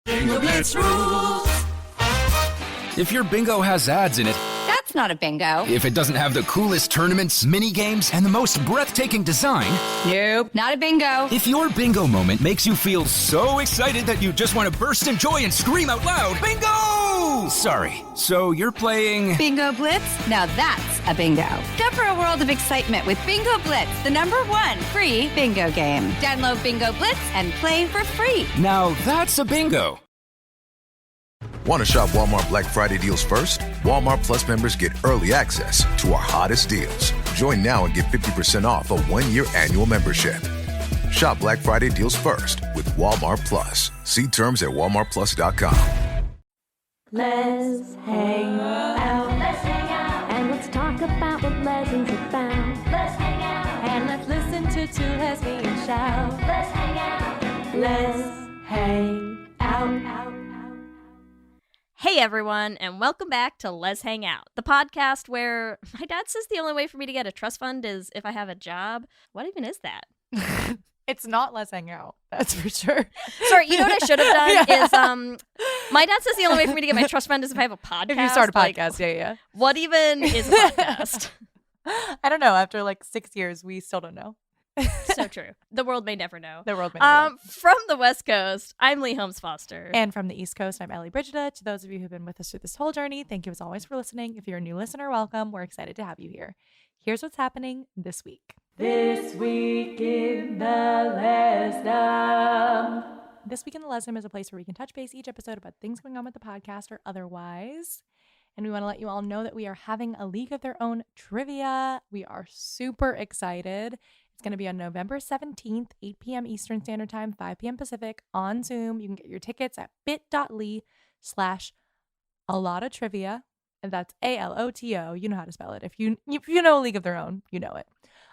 Bingo Blitz rules. If your bingo has ads in it, That's not a bingo. if it doesn't have the coolest tournaments, mini games, and the most breathtaking design, Nope, not a bingo. if your bingo moment makes you feel so excited that you just want to burst in joy and scream out loud, bingo! Sorry, so you're playing... Bingo Blitz? Now that's a bingo. Go for a world of excitement with Bingo Blitz, the #1 free bingo game. Download Bingo Blitz and play for free. Now that's a bingo. Want to shop Walmart Black Friday deals first? Walmart Plus members get early access to our hottest deals. Join now and get 50% off a 1-year annual membership. Shop Black Friday deals first with Walmart Plus. See terms at walmartplus.com. Let's hang out. Let's hang out. And let's talk about what lessons have found. Let's hang out. And let's listen to two lesbians shout. Let's hang out. Let's hang out. Hey everyone, and welcome back to Let's Hang Out, the podcast where my dad says the only way for me to get a trust fund is if I have a job. What even is that? It's not Let's Hang Out, that's for sure. Sorry, you know what I should have done is my dad says the only way for me to get my trust fund is if I have a podcast. If you start a podcast, yeah. What even is a podcast? I don't know. After like 6 years, we still don't know. So true. The world may never know. The world may never know. From the West Coast, I'm Lee Holmes Foster. And from the East Coast, I'm Ellie Brigida. To those of you who've been with us through this whole journey, thank you as always for listening. If you're a new listener, welcome. We're excited to have you here. Here's what's happening this week. This week in the Lesdom. This week in the Lesdom is a place where we can touch base each episode about things going on with the podcast or otherwise. And we want to let you all know that we are having a League of Their Own trivia. We are super excited. It's going to be on November 17th, 8 p.m. Eastern Standard Time, 5 p.m. Pacific on Zoom. You can get your tickets at bit.ly/alototrivia. And that's ALOTO. You know how to spell it. If you know a League of Their Own, you know it.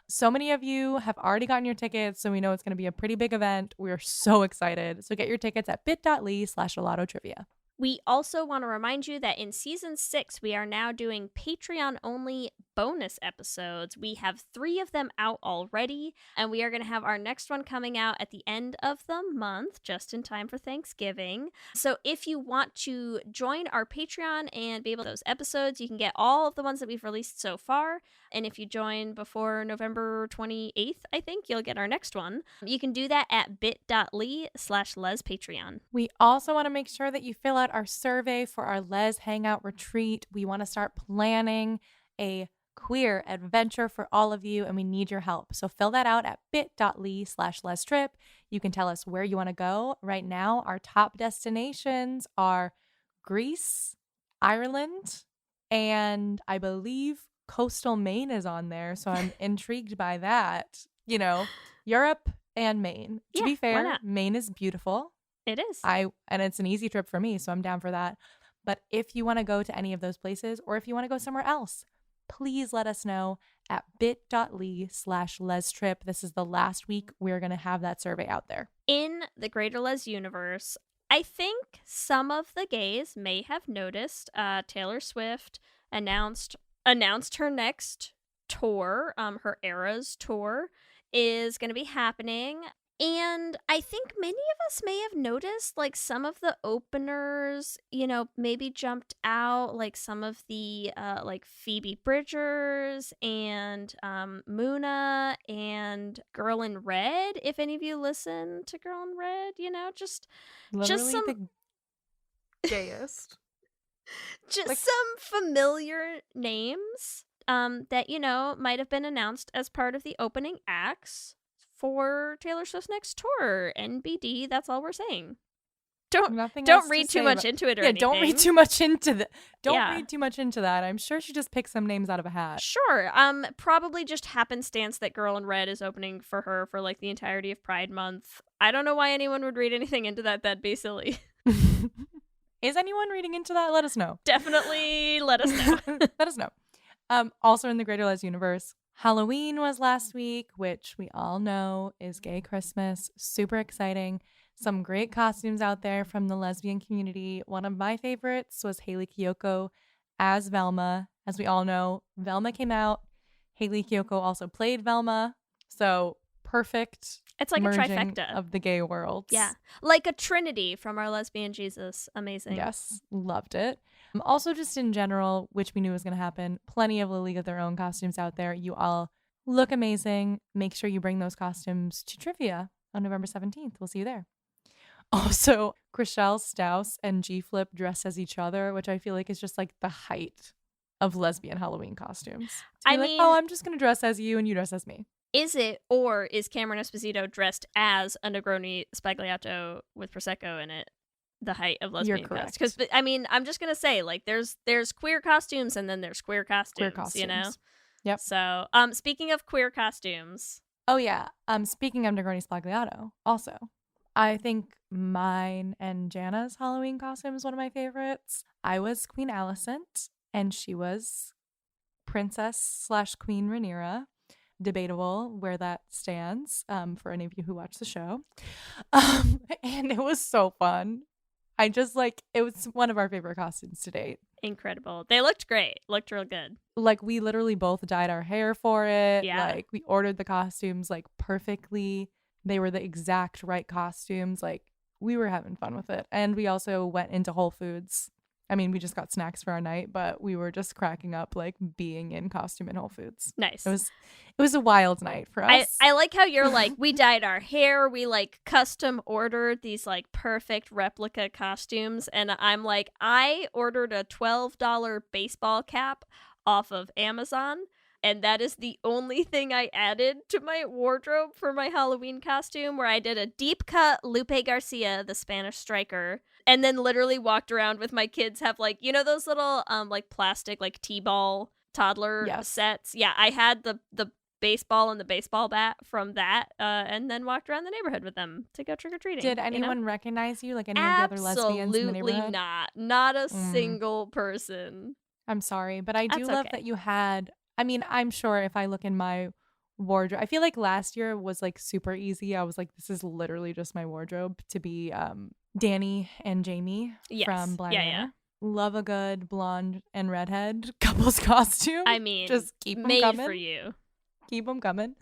So many of you have already gotten your tickets, so we know it's going to be a pretty big event. We're so excited. So get your tickets at bit.ly/alototrivia. We also want to remind you that in Season 6, we are now doing Patreon-only bonus episodes. We have 3 of them out already, and we are going to have our next one coming out at the end of the month, just in time for Thanksgiving. So if you want to join our Patreon and be able to those episodes, you can get all of the ones that we've released so far. And if you join before November 28th, I think, you'll get our next one. You can do that at bit.ly/lespatreon. We also want to make sure that you fill out our survey for our Les Hangout retreat. We want to start planning a queer adventure for all of you, and we need your help. So fill that out at bit.ly/lestrip. You can tell us where you want to go. Right now, our top destinations are Greece, Ireland, and I believe coastal Maine is on there. So I'm intrigued by that. You know, Europe and Maine. To be fair, Maine is beautiful. It is. And it's an easy trip for me, so I'm down for that. But if you want to go to any of those places, or if you want to go somewhere else, please let us know at bit.ly/lestrip. This is the last week we're going to have that survey out there. In the Greater Les universe, I think some of the gays may have noticed Taylor Swift announced her next tour. Her Eras tour is going to be happening. And I think many of us may have noticed, like, some of the openers, you know, maybe jumped out, like some of the, like, Phoebe Bridgers and Muna and Girl in Red. If any of you listen to Girl in Red, you know, just some the gayest. just some familiar names that, you know, might have been announced as part of the opening acts for Taylor Swift's next tour. NBD, that's all we're saying. Don't read too much into it or anything. Don't read too much into that. Read too much into that. I'm sure she just picked some names out of a hat. Sure. Probably just happenstance that Girl in Red is opening for her for like the entirety of Pride Month. I don't know why anyone would read anything into that. That'd be silly. Is anyone reading into that? Let us know. Definitely let us know. Let us know. Also in the Greater Les universe, Halloween was last week, which we all know is gay Christmas. Super exciting. Some great costumes out there from the lesbian community. One of my favorites was Hayley Kiyoko as Velma. As we all know, Velma came out. Hayley Kiyoko also played Velma. So perfect. It's like a merging trifecta of the gay worlds. Yeah. Like a trinity from our lesbian Jesus. Amazing. Yes, loved it. Also, just in general, which we knew was going to happen, plenty of League of Their Own costumes out there. You all look amazing. Make sure you bring those costumes to trivia on November 17th. We'll see you there. Also, Chriselle Staus and G Flip dress as each other, which I feel like is just like the height of lesbian Halloween costumes. I like, mean, oh, I'm just going to dress as you and you dress as me. Is it, or is Cameron Esposito dressed as a Negroni Spagliato with Prosecco in it the height of lesbian You're correct. Because, I mean, I'm just going to say, like, there's queer costumes and then there's queer costumes, you know? Yep. So, speaking of queer costumes. Oh, yeah. Speaking of Negroni Spagliato, also, I think mine and Jana's Halloween costume is one of my favorites. I was Queen Alicent, and she was Princess/Queen Rhaenyra. Debatable where that stands for any of you who watch the show. And it was so fun. I just like, it was one of our favorite costumes to date. Incredible. They looked great. Looked real good. Like, we literally both dyed our hair for it. Yeah. Like, we ordered the costumes like perfectly. They were the exact right costumes. Like, we were having fun with it. And we also went into Whole Foods. I mean, we just got snacks for our night, but we were just cracking up, like, being in costume in Whole Foods. Nice. It was a wild night for us. I like how you're like, we dyed our hair, we like custom ordered these like perfect replica costumes, and I'm like, I ordered a $12 baseball cap off of Amazon, and that is the only thing I added to my wardrobe for my Halloween costume, where I did a deep cut Lupe Garcia, the Spanish striker, and then literally walked around with my kids, have like, you know, those little like plastic like t-ball toddler sets. Yeah, I had the baseball and the baseball bat from that, and then walked around the neighborhood with them to go trick-or-treating. Did anyone recognize you, like any of the other lesbians in the neighborhood? Absolutely not a single person. I'm sorry, but I do That's love okay. that you had, I mean, I'm sure if I look in my wardrobe, I feel like last year was like super easy. I was like, this is literally just my wardrobe to be Danny and Jamie from Blind Manor. Love a good blonde and redhead couples costume. I mean, just keep them made coming for you. Keep them coming.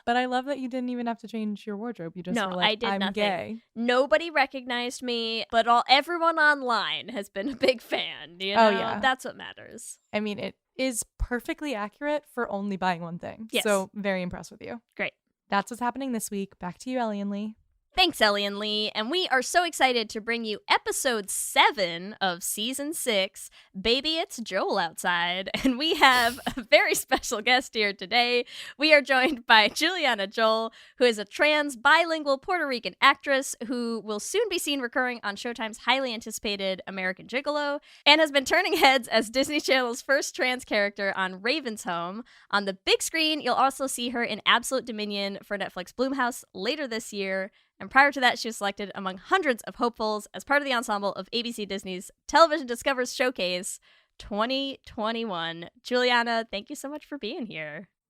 But I love that you didn't even have to change your wardrobe. You just were like, I did I'm nothing. gay. Nobody recognized me, but everyone online has been a big fan. You know? Oh, yeah. That's what matters. I mean, it is perfectly accurate for only buying one thing. Yes. So very impressed with you. Great. That's what's happening this week. Back to you, Ellie and Lee. Thanks, Ellie and Lee, and we are so excited to bring you episode 7 of season 6, Baby It's Joel Outside, and we have a very special guest here today. We are joined by Juliana Joel, who is a trans bilingual Puerto Rican actress who will soon be seen recurring on Showtime's highly anticipated American Gigolo, and has been turning heads as Disney Channel's first trans character on Raven's Home. On the big screen, you'll also see her in Absolute Dominion for Netflix Blumhouse later this year. And prior to that, she was selected among hundreds of hopefuls as part of the ensemble of ABC Disney's Television Discover's Showcase 2021. Juliana, thank you so much for being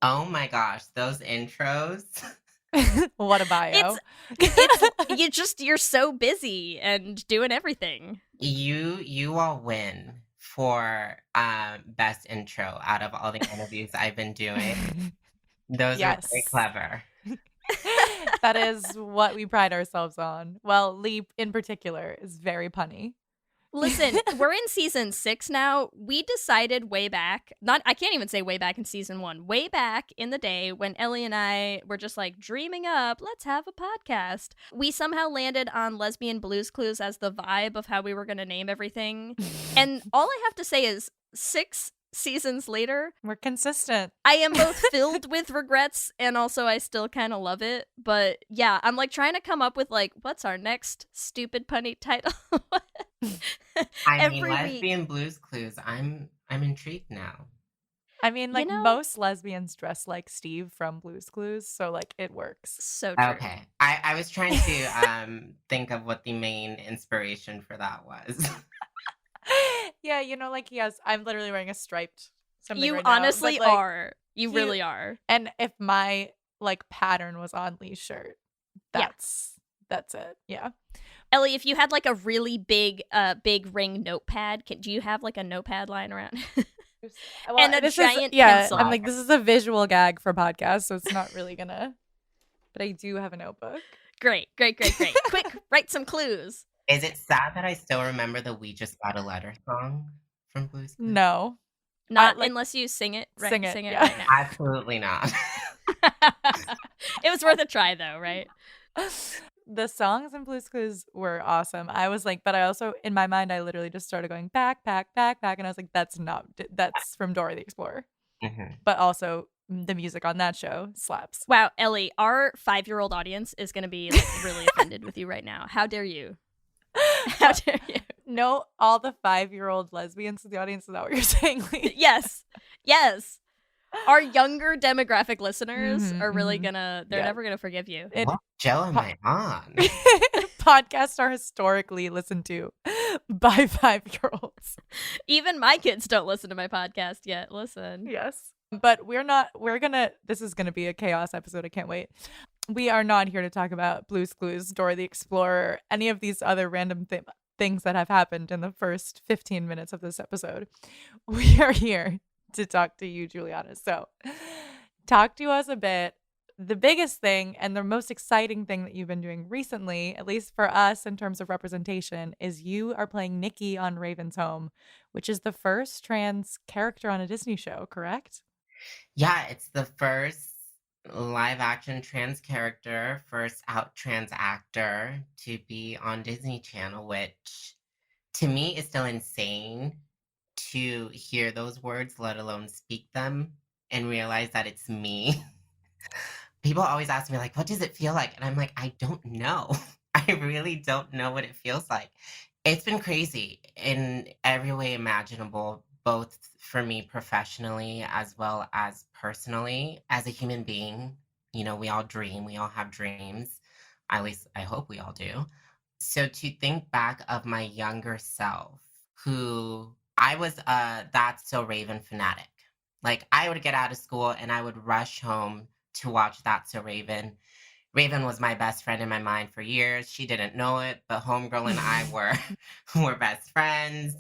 Oh my gosh, those intros. What a bio. You're so busy and doing everything. You all win for best intro out of all the interviews I've been doing. Those are very clever. That is what we pride ourselves on. Well, Lee in particular is very punny. Listen, we're in season 6 now. We decided way back, I can't even say way back in season 1, way back in the day when Ellie and I were just like dreaming up, let's have a podcast. We somehow landed on Lesbian Blues Clues as the vibe of how we were going to name everything. And all I have to say is 6 seasons later, we're consistent. I am both filled with regrets and also I still kind of love it. But yeah, I'm like trying to come up with like, what's our next stupid punny title? I mean, Lesbian Blues Clues. I'm intrigued now. I mean, like, most lesbians dress like Steve from Blues Clues, so like it works. So true. Okay, I was trying to think of what the main inspiration for that was. Yeah, you know, like I'm literally wearing a striped something. You right honestly now, but, like, are. You really are. And if my like pattern was on Lee's shirt, that's it. Yeah. Ellie, if you had like a really big ring notepad, do you have like a notepad lying around? And a giant pencil. I'm like, this is a visual gag for podcast, so it's not really gonna but I do have a notebook. Great. Quick, write some clues. Is it sad that I still remember the "We Just Got a Letter" song from Blue's Clues? No. Not unless you sing it. Right, Sing it, yeah. right now. Absolutely not. It was worth a try, though, right? The songs in Blue's Clues were awesome. I was like, but I also, in my mind, I literally just started going backpack, and I was like, that's from Dora the Explorer. Mm-hmm. But also, the music on that show slaps. Wow, Ellie, our 5-year-old audience is going to be really offended with you right now. How dare you? How dare you? No, all the 5-year-old lesbians in the audience. Is that what you're saying, Lee? Yes. Our younger demographic listeners are really they're never gonna forgive you. What show am I on? Podcasts are historically listened to by 5-year-olds. Even my kids don't listen to my podcast yet. Listen. Yes. But this is gonna be a chaos episode. I can't wait. We are not here to talk about Blue's Clues, Dora the Explorer, any of these other random things that have happened in the first 15 minutes of this episode. We are here to talk to you, Juliana. So talk to us a bit. The biggest thing and the most exciting thing that you've been doing recently, at least for us in terms of representation, is you are playing Nikki on Raven's Home, which is the first trans character on a Disney show, correct? Yeah, it's the first live action trans character, first out trans actor to be on Disney Channel, which to me is still insane to hear those words, let alone speak them, and realize that it's me. People always ask me, like, what does it feel like? And I'm like, I don't know. I really don't know what it feels like. It's been crazy in every way imaginable, both for me professionally as well as personally. As a human being, you know, we all dream, we all have dreams. At least I hope we all do. So to think back of my younger self, who I was a That's So Raven fanatic. Like, I would get out of school and I would rush home to watch That's So Raven. Raven was my best friend in my mind for years. She didn't know it, but Homegirl and I were best friends.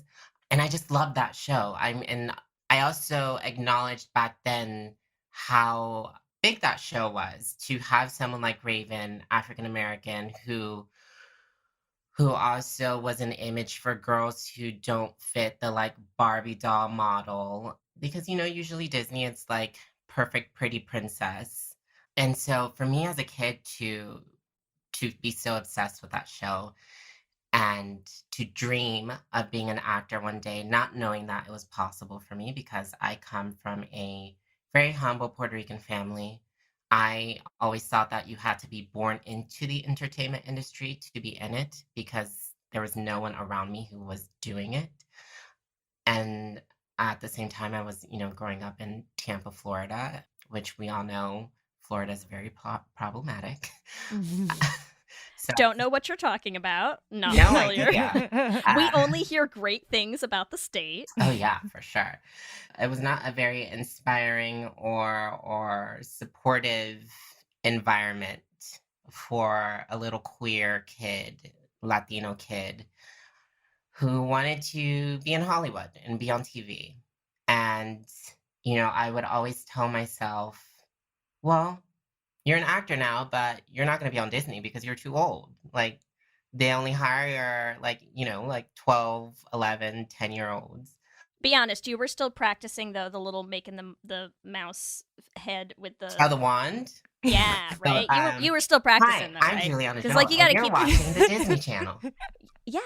And I just loved that show. And I also acknowledged back then how big that show was, to have someone like Raven, African American, who also was an image for girls who don't fit the like Barbie doll model. Because, you know, usually Disney, it's like perfect, pretty princess. And so for me as a kid to be so obsessed with that show and to dream of being an actor one day, not knowing that it was possible for me because I come from a very humble Puerto Rican family. I always thought that you had to be born into the entertainment industry to be in it because there was no one around me who was doing it. And at the same time, I was, you know, growing up in Tampa, Florida, which we all know Florida is very problematic. So, don't know what you're talking about. Not no familiar. idea. We only hear great things about the state. Oh yeah, for sure. It was not a very inspiring or supportive environment for a little queer kid, Latino kid, who wanted to be in Hollywood and be on TV. And, you know, I would always tell myself, well, you're an actor now, but you're not going to be on Disney because you're too old. Like, they only hire, like, you know, like 12, 11, 10-year-olds. Be honest, you were still practicing, though, the little making the mouse head with the... Oh, the wand? Yeah, right? So, you were still practicing, though, I'm right? Juliana Because, like, you gotta you're keep... watching the Disney Channel. Yeah.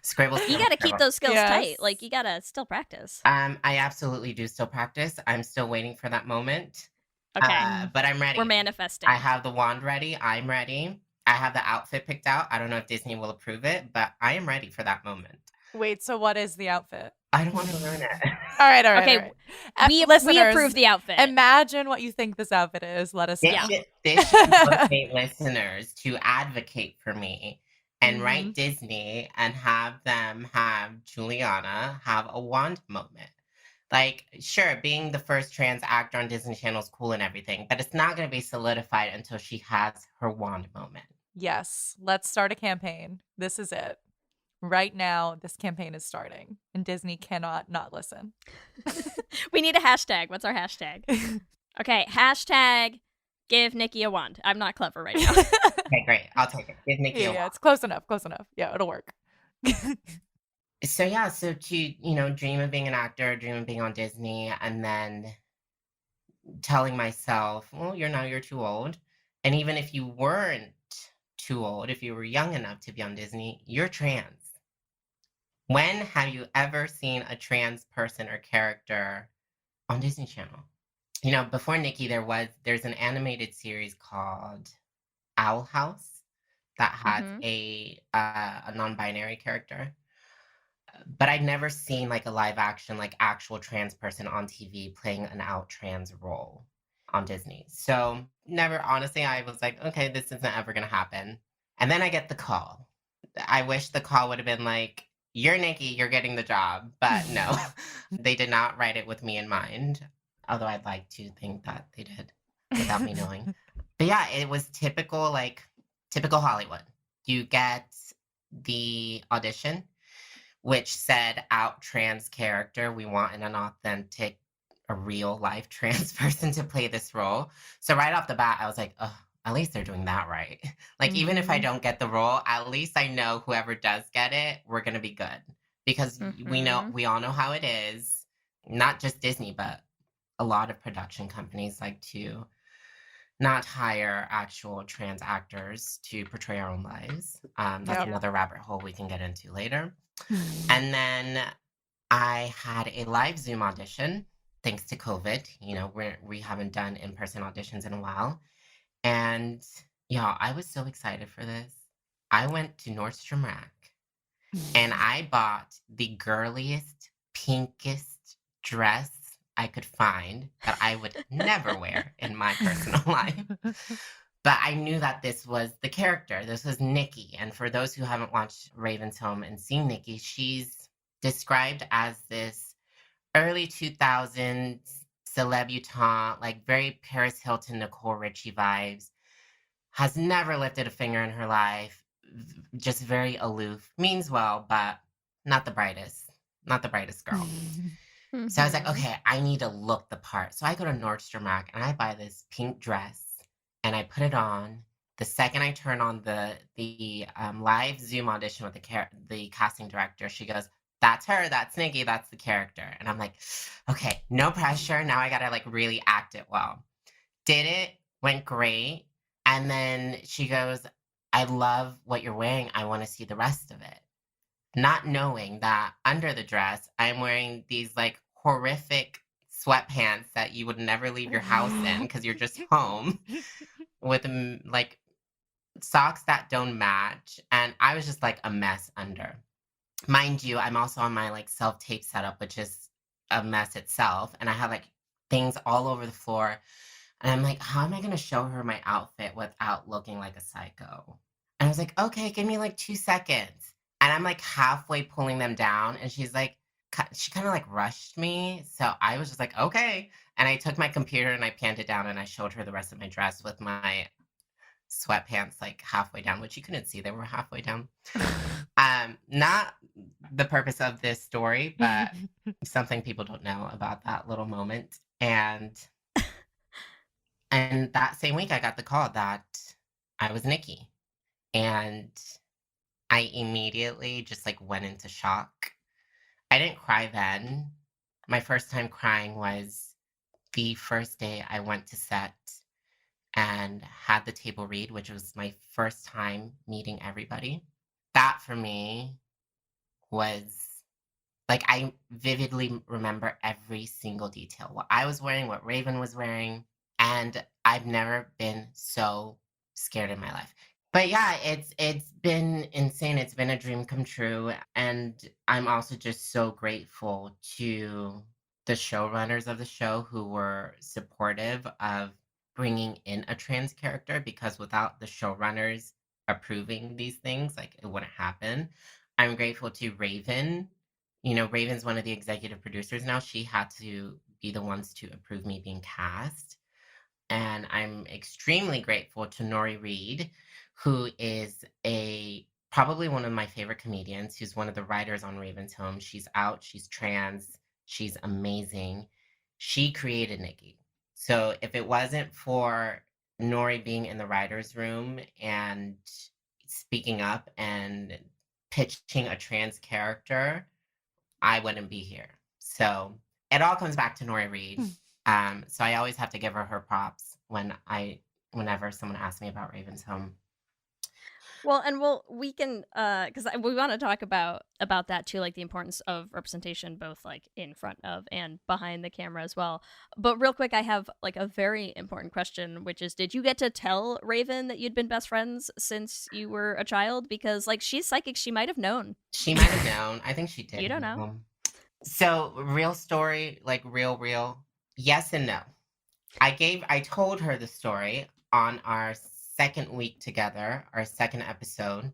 Scribble. You gotta keep those skills Yes. tight. Like, you gotta still practice. I absolutely do still practice. I'm still waiting for that moment. Okay. But I'm ready. We're manifesting. I have the wand ready. I'm ready. I have the outfit picked out. I don't know if Disney will approve it, but I am ready for that moment. Wait, so what is the outfit? I don't want to learn it. All right. Okay, all right. we Listeners, approve the outfit. Imagine what you think this outfit is. Let us know. This should motivate listeners to advocate for me and write Disney and have them have Juliana have a wand moment. Like, sure, being the first trans actor on Disney Channel is cool and everything, but it's not going to be solidified until she has her wand moment. Yes. Let's start a campaign. This is it. Right now, this campaign is starting, and Disney cannot not listen. We need a hashtag. What's our hashtag? Okay, hashtag Give Nikki a wand. I'm not clever right now. Okay, great. I'll take it. Give Nikki a Yeah, walk. it's close enough. Close enough. Yeah, it'll work. So yeah, so to dream of being an actor, dream of being on Disney, and then telling myself, well, you're too old. And even if you weren't too old, if you were young enough to be on Disney, you're trans. When have you ever seen a trans person or character on Disney Channel? Before Nikki, there's an animated series called Owl House that has a non-binary character. But I'd never seen like a live action, like actual trans person on TV playing an out trans role on Disney. So never, honestly, I was like, okay, this isn't ever gonna happen. And then I get the call. I wish the call would have been like, you're Nikki, you're getting the job. But no, they did not write it with me in mind. Although I'd like to think that they did without me knowing. But yeah, it was typical Hollywood. You get the audition, which said out trans character. We want an authentic, a real life trans person to play this role. So right off the bat, I was like, oh, at least they're doing that right. Like, even if I don't get the role, at least I know whoever does get it, we're going to be good. Because we all know how it is. Not just Disney, but a lot of production companies like to not hire actual trans actors to portray our own lives. That's another rabbit hole we can get into later. And then I had a live Zoom audition, thanks to COVID. We haven't done in-person auditions in a while. And yeah, I was so excited for this. I went to Nordstrom Rack and I bought the girliest, pinkest dress I could find that I would never wear in my personal life. But I knew that this was the character. This was Nikki. And for those who haven't watched Raven's Home and seen Nikki, she's described as this early 2000s celebutante, like very Paris Hilton, Nicole Richie vibes. Has never lifted a finger in her life. Just very aloof. Means well, but not the brightest. Not the brightest girl. So I was like, okay, I need to look the part. So I go to Nordstrom Rack and I buy this pink dress and I put it on. The second I turn on the live Zoom audition with the casting director, she goes, that's her, that's Nikki, that's the character. And I'm like, okay, no pressure. Now I gotta like really act it well. Did it, went great. And then she goes, I love what you're wearing. I want to see the rest of it. Not knowing that under the dress, I'm wearing these like horrific sweatpants that you would never leave your house in because you're just home with like socks that don't match. And I was just like a mess under. Mind you, I'm also on my like self-tape setup, which is a mess itself. And I have like things all over the floor. And I'm like, how am I going to show her my outfit without looking like a psycho? And I was like, okay, give me like 2 seconds. And I'm like halfway pulling them down. And she's like, she kind of like rushed me. So I was just like, okay. And I took my computer and I panned it down and I showed her the rest of my dress with my sweatpants like halfway down, which you couldn't see. They were halfway down. Not the purpose of this story, but something people don't know about that little moment. And that same week, I got the call that I was Nikki. And I immediately just like went into shock. I didn't cry then. My first time crying was the first day I went to set and had the table read, which was my first time meeting everybody. That for me was like, I vividly remember every single detail. What I was wearing, what Raven was wearing. And I've never been so scared in my life. But yeah, it's been insane. It's been a dream come true. And I'm also just so grateful to the showrunners of the show who were supportive of bringing in a trans character, because without the showrunners approving these things, like it wouldn't happen. I'm grateful to Raven. Raven's one of the executive producers now. She had to be the ones to approve me being cast. And I'm extremely grateful to Nori Reed, who is probably one of my favorite comedians, who's one of the writers on Raven's Home. She's out, she's trans, she's amazing. She created Nikki. So if it wasn't for Nori being in the writer's room and speaking up and pitching a trans character, I wouldn't be here. So it all comes back to Nori Reed. So I always have to give her props whenever someone asks me about Raven's Home. Well, and we can because we want to talk about that too, like the importance of representation, both like in front of and behind the camera as well. But real quick, I have like a very important question, which is, did you get to tell Raven that you'd been best friends since you were a child? Because like she's psychic, she might have known. She might have known. I think she did. You don't know. So real story, like real. Yes and no. I told her the story on our second week together, our second episode.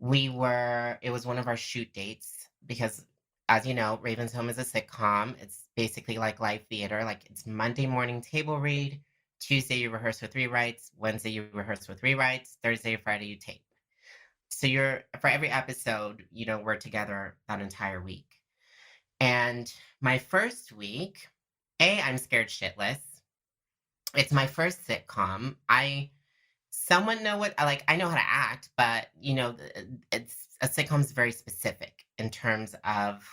It was one of our shoot dates because, as you know, Raven's Home is a sitcom. It's basically like live theater. Like it's Monday morning table read, Tuesday you rehearse with rewrites, Wednesday you rehearse with rewrites, Thursday or Friday you tape. So for every episode, we're together that entire week. And my first week, I'm scared shitless. It's my first sitcom. I know how to act, but it's a sitcom's very specific in terms of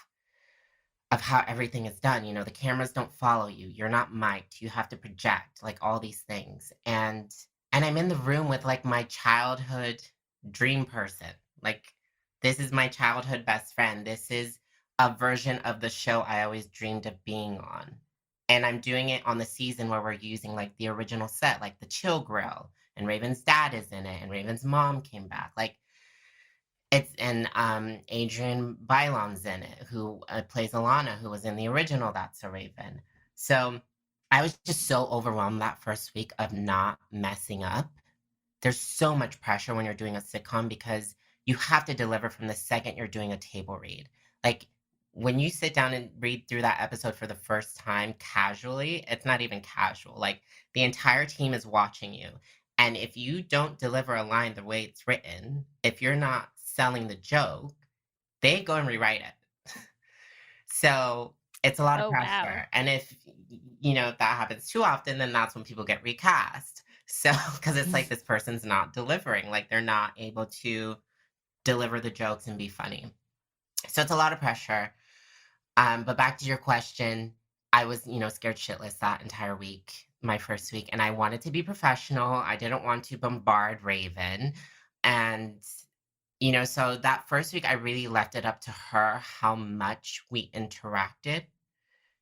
how everything is done. The cameras don't follow you. You're not mic'd. You have to project, like all these things. And I'm in the room with like my childhood dream person. Like this is my childhood best friend. This is a version of the show I always dreamed of being on. And I'm doing it on the season where we're using like the original set, like the Chill Grill, and Raven's dad is in it, and Raven's mom came back. Like and Adrian Bailon's in it, who plays Alana, who was in the original That's So Raven. So I was just so overwhelmed that first week of not messing up. There's so much pressure when you're doing a sitcom because you have to deliver from the second you're doing a table read. Like when you sit down and read through that episode for the first time casually, it's not even casual. Like the entire team is watching you. And if you don't deliver a line the way it's written, if you're not selling the joke, they go and rewrite it. So it's a lot of pressure. Wow. And if, that happens too often, then that's when people get recast. So, because it's like this person's not delivering, like they're not able to deliver the jokes and be funny. So it's a lot of pressure. But back to your question, I was, scared shitless that entire week, my first week, and I wanted to be professional. I didn't want to bombard Raven. And, so that first week, I really left it up to her how much we interacted.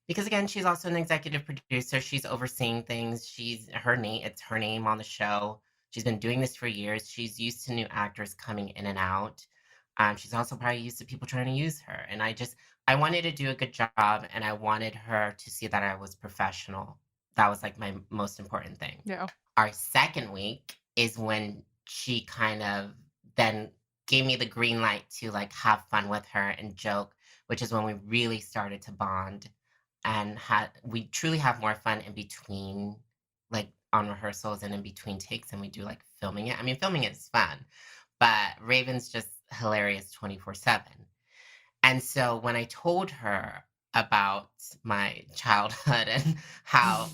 Because again, she's also an executive producer. She's overseeing things. It's her name on the show. She's been doing this for years. She's used to new actors coming in and out. She's also probably used to people trying to use her. And I wanted to do a good job, and I wanted her to see that I was professional. That was like my most important thing. Yeah. Our second week is when she kind of then gave me the green light to like have fun with her and joke, which is when we really started to bond and we truly have more fun in between, like on rehearsals and in between takes than we do like filming it. I mean, filming it is fun, but Raven's just hilarious 24/7. And so when I told her about my childhood and how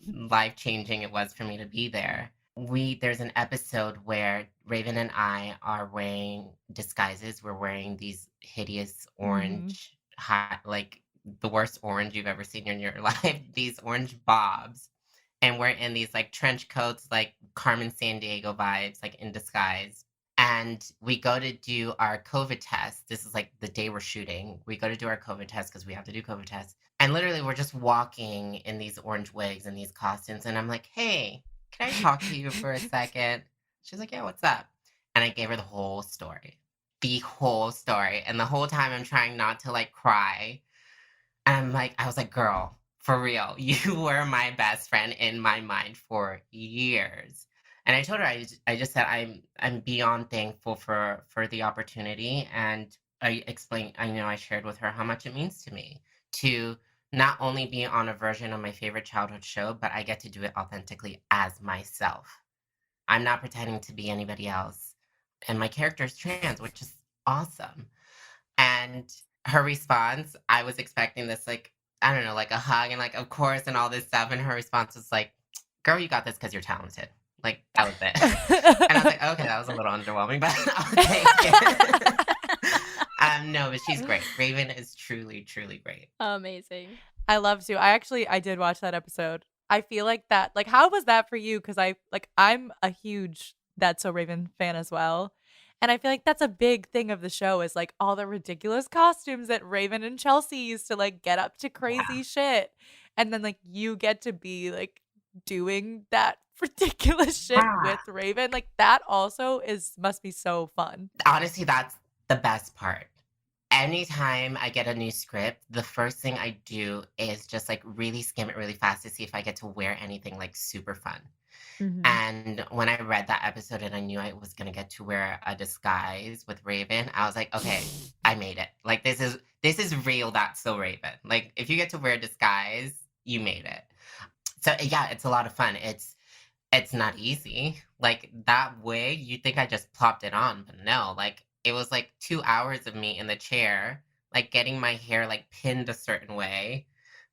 life-changing it was for me to be there's an episode where Raven and I are wearing disguises. We're wearing these hideous orange, like the worst orange you've ever seen in your life, these orange bobs. And we're in these like trench coats, like Carmen Sandiego vibes, like in disguise. And we go to do our COVID test. This is like the day we're shooting. We go to do our COVID test because we have to do COVID tests. And literally, we're just walking in these orange wigs and these costumes. And I'm like, hey, can I talk to you for a second? She's like, yeah, what's up? And I gave her the whole story. The whole story. And the whole time I'm trying not to like cry. And I was like, girl, for real, you were my best friend in my mind for years. And I told her, I just said, I'm beyond thankful for the opportunity. And I explained, I shared with her how much it means to me to not only be on a version of my favorite childhood show, but I get to do it authentically as myself. I'm not pretending to be anybody else. And my character is trans, which is awesome. And her response, I was expecting this, like, I don't know, like a hug and like, of course, and all this stuff. And her response was like, girl, you got this because you're talented. Like, that was it. And I was like, okay, that was a little underwhelming, but I'll take it. No, but she's great. Raven is truly, truly great. Amazing. I love to. I did watch that episode. I feel like that, like, how was that for you? Because I'm a huge That's So Raven fan as well. And I feel like that's a big thing of the show is like all the ridiculous costumes that Raven and Chelsea used to like get up to crazy shit. And then like you get to be like doing that ridiculous shit Yeah. with Raven. Like that also must be so fun. Honestly, that's the best part. Anytime I get a new script, the first thing I do is just like really skim it really fast to see if I get to wear anything like super fun. And when I read that episode and I knew I was gonna get to wear a disguise with Raven, I was like, okay, I made it. Like this is real. That's so Raven. Like if you get to wear a disguise, you made it. So yeah, it's a lot of fun. It's not easy. Like that wig, you think I just plopped it on, but no. Like it was like 2 hours of me in the chair, like getting my hair like pinned a certain way,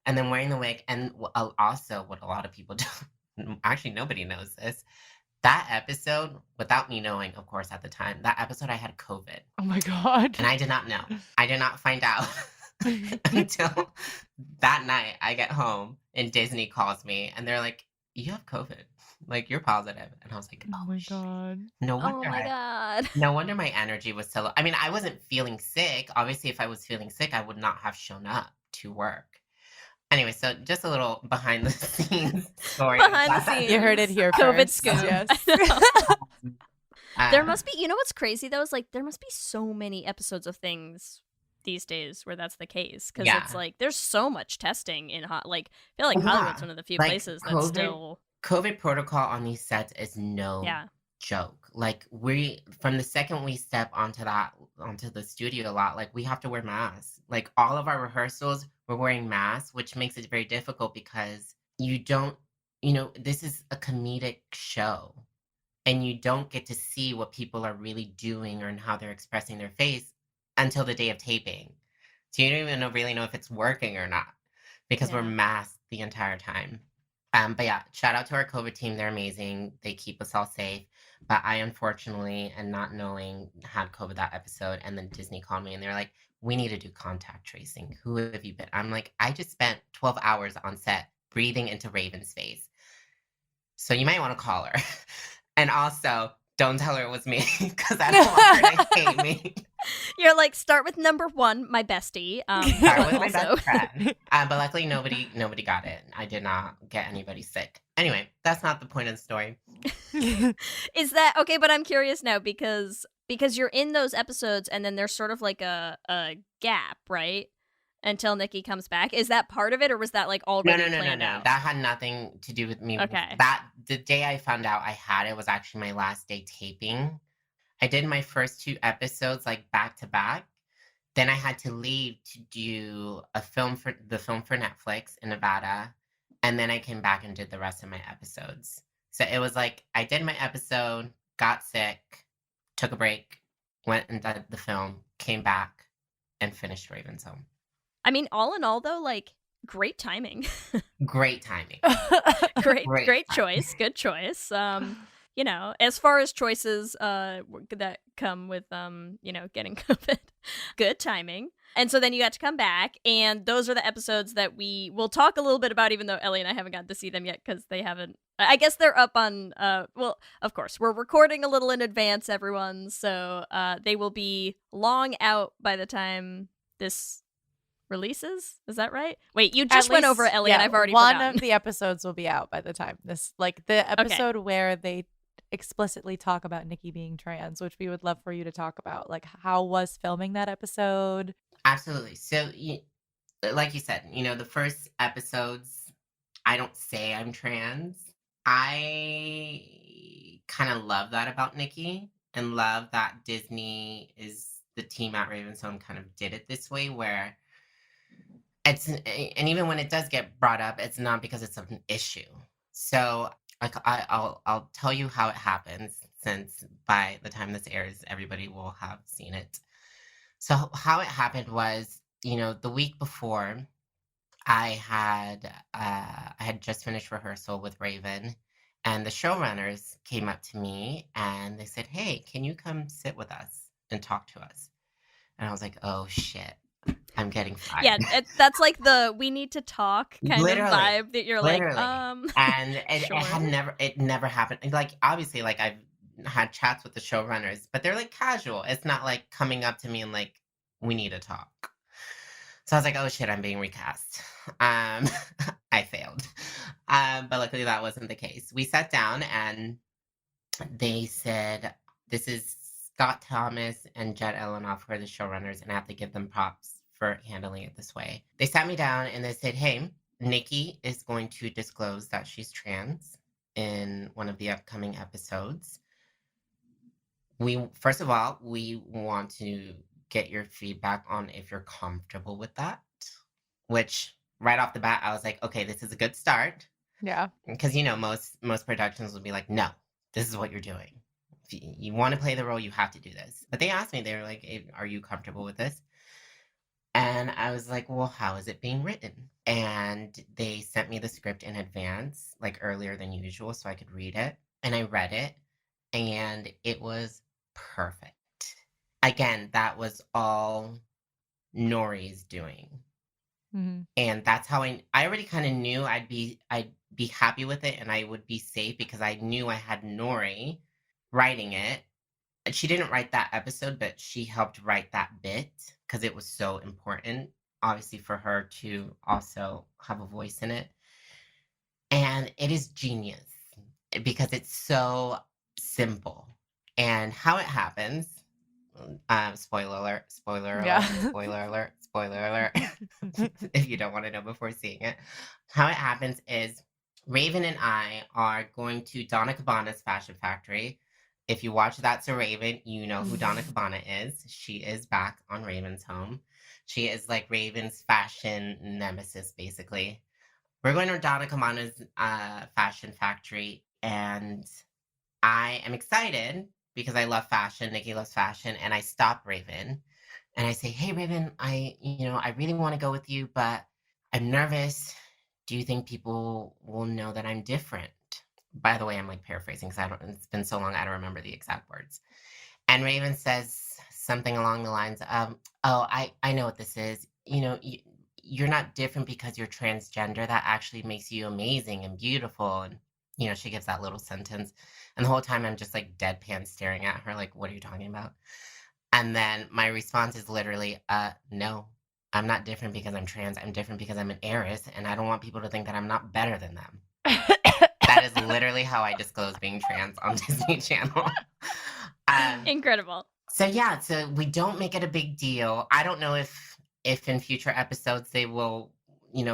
and then wearing the wig. And also, what a lot of people do, actually nobody knows this. That episode, without me knowing, of course, at the time, that episode I had COVID, Oh my God. and I did not know. I did not find out until that night. I get home and Disney calls me, and they're like, "You have COVID. Like you're positive." And I was like, Oh my God. no Oh wonder my god. no wonder my energy was so low. I mean, I wasn't feeling sick. Obviously, if I was feeling sick, I would not have shown up to work. Anyway, so just a little behind the scenes story. of Behind the that. scenes. You heard it here COVID first. scoop. Yes. There Um, must be, you know what's crazy though, is like there must be so many episodes of things these days where that's the case, because Yeah. it's like there's so much testing in like I feel like Yeah. Hollywood's one of the few Like, places that's COVID still COVID protocol on these sets is no yeah. joke. Like from the second we step onto the studio lot, like we have to wear masks. Like all of our rehearsals, we're wearing masks, which makes it very difficult because this is a comedic show, and you don't get to see what people are really doing or how they're expressing their face until the day of taping. So you don't even really know if it's working or not because we're Yeah. masked the entire time. But yeah, shout out to our COVID team. They're amazing. They keep us all safe. But I unfortunately, and not knowing, had COVID that episode. And then Disney called me and they're like, we need to do contact tracing. Who have you been? I'm like, I just spent 12 hours on set breathing into Raven's face. So you might want to call her. And also, don't tell her it was me because I don't want her to hate me. You're like, start with number 1, my bestie. Start with but my also- best friend. But luckily nobody got it. I did not get anybody sick. Anyway, that's not the point of the story. Is that okay? But I'm curious now because you're in those episodes and then there's sort of like a gap, right? Until Nikki comes back. Is that part of it, or was that like already No. planned out? That had nothing to do with me. Okay. The day I found out I had it was actually my last day taping. I did my first 2 episodes like back to back. Then I had to leave to do the film for Netflix in Nevada. And then I came back and did the rest of my episodes. So it was like I did my episode, got sick, took a break, went and did the film, came back, and finished Raven's Home. I mean, all in all, though, like great timing, Great timing. great Great choice, good choice. As far as choices that come with getting COVID, good timing. And so then you got to come back, and those are the episodes that we will talk a little bit about, even though Ellie and I haven't gotten to see them yet because they haven't. I guess they're up on. Well, of course, we're recording a little in advance, everyone, so they will be long out by the time this releases. Is that right? Wait, you just went over it, Ellie, and I've already one forgotten. of the episodes will be out by the time this, like the episode where they explicitly talk about Nikki being trans, which we would love for you to talk about. Like, how was filming that episode? Absolutely. So, like you said, the first episodes, I don't say I'm trans. I kind of love that about Nikki, and love that Disney the team at Raven's Home kind of did it this way, where and even when it does get brought up, it's not because it's an issue. So I'll tell you how it happens, since by the time this airs, everybody will have seen it. So how it happened was, the week before, I had just finished rehearsal with Raven, And the showrunners came up to me and they said, "Hey, can you come sit with us and talk to us?" And I was like, "Oh shit, I'm getting Yeah, fired." that's like the we need to talk kind of Literally, vibe that you're like, literally. And sure. it never happened. And, like, obviously, like, I've had chats with the showrunners, but they're like casual. It's not like coming up to me and like, we need to talk. So I was like, oh shit, I'm being recast. Um, I failed. But luckily that wasn't the case. We sat down and they said, this is Scott Thomas and Jed Elenoff, who are the showrunners, and I have to give them props for handling it this way. They sat me down and they said, hey, Nikki is going to disclose that she's trans in one of the upcoming episodes. First of all, we want to get your feedback on if you're comfortable with that, which right off the bat, I was like, okay, this is a good start. Yeah. Because, most productions will be like, no, this is what you're doing. If you want to play the role, you have to do this. But they asked me, they were like, hey, are you comfortable with this? And I was like, well, how is it being written? And they sent me the script in advance, like earlier than usual, so I could read it. And I read it, and it was perfect. Again, that was all Nori's doing. Mm-hmm. And that's how I already kind of knew I'd be happy with it and I would be safe because I knew I had Nori writing it. And she didn't write that episode, but she helped write that bit because it was so important, obviously, for her to also have a voice in it. And it is genius because it's so simple. And how it happens, spoiler alert, spoiler Yeah. alert, spoiler alert, spoiler alert, if you don't want to know before seeing it. How it happens is Raven and I are going to Donna Cabana's fashion factory. If you watch That's a Raven, you know who Donna Cabana is. She is back on Raven's home. She is like Raven's fashion nemesis, basically. We're going to Donna Cabana's fashion factory, and I am excited because I love fashion. Nikki loves fashion, and I stop Raven, and I say, "Hey, Raven, I really want to go with you, but I'm nervous. Do you think people will know that I'm different?" By the way, I'm like paraphrasing because it's been so long I don't remember the exact words. And Raven says something along the lines of, "Oh, I know what this is. You're not different because you're transgender. That actually makes you amazing and beautiful." And she gives that little sentence, and the whole time I'm just like deadpan staring at her, like, "What are you talking about?" And then my response is literally, "No, I'm not different because I'm trans. I'm different because I'm an heiress, and I don't want people to think that I'm not better than them." That is literally how I disclose being trans on Disney Channel. Incredible. So yeah, so we don't make it a big deal. I don't know if in future episodes they will,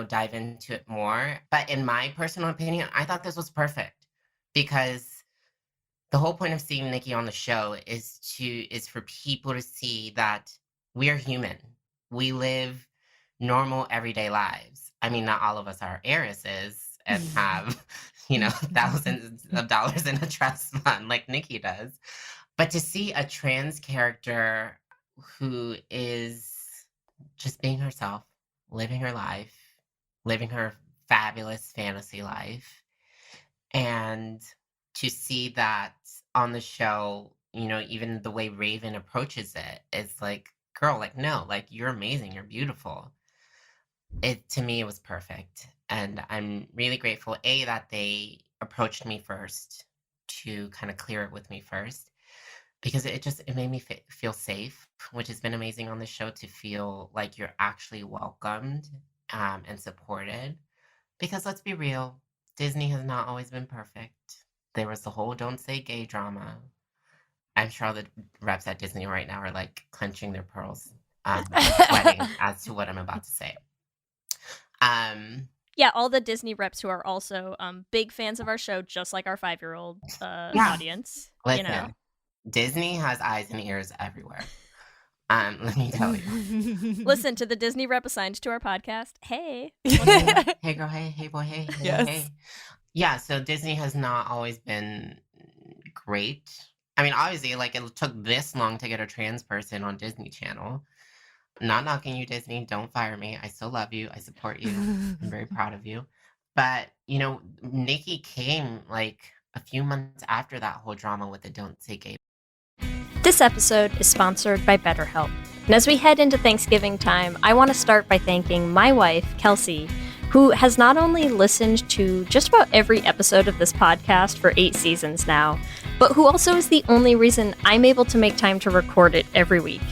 dive into it more. But in my personal opinion, I thought this was perfect because the whole point of seeing Nikki on the show is for people to see that we are human. We live normal everyday lives. I mean, not all of us are heiresses and have, thousands of dollars in a trust fund like Nikki does. But to see a trans character who is just being herself, living her life, living her fabulous fantasy life, and to see that on the show, even the way Raven approaches it is like, girl, like, no, like, you're amazing, you're beautiful. To me, it was perfect. And I'm really grateful, A, that they approached me first to kind of clear it with me first, because it made me feel safe, which has been amazing on the show, to feel like you're actually welcomed and supported. Because let's be real, Disney has not always been perfect. There was the whole "Don't Say Gay" drama. I'm sure all the reps at Disney right now are like clenching their pearls, sweating as to what I'm about to say. Yeah, all the Disney reps who are also big fans of our show, just like our 5-year-old audience. Listen, Disney has eyes and ears everywhere. Let me tell you. Listen to the Disney rep assigned to our podcast. Hey. Hey girl, hey boy, hey. Yes. Hey. Yeah, so Disney has not always been great. I mean, obviously, like, it took this long to get a trans person on Disney Channel. Not knocking you, Disney. Don't fire me. I still love you. I support you. I'm very proud of you. But, Nikki came like a few months after that whole drama with the Don't Say Gay. This episode is sponsored by BetterHelp. And as we head into Thanksgiving time, I want to start by thanking my wife, Kelsey, who has not only listened to just about every episode of this podcast for 8 seasons now, but who also is the only reason I'm able to make time to record it every week.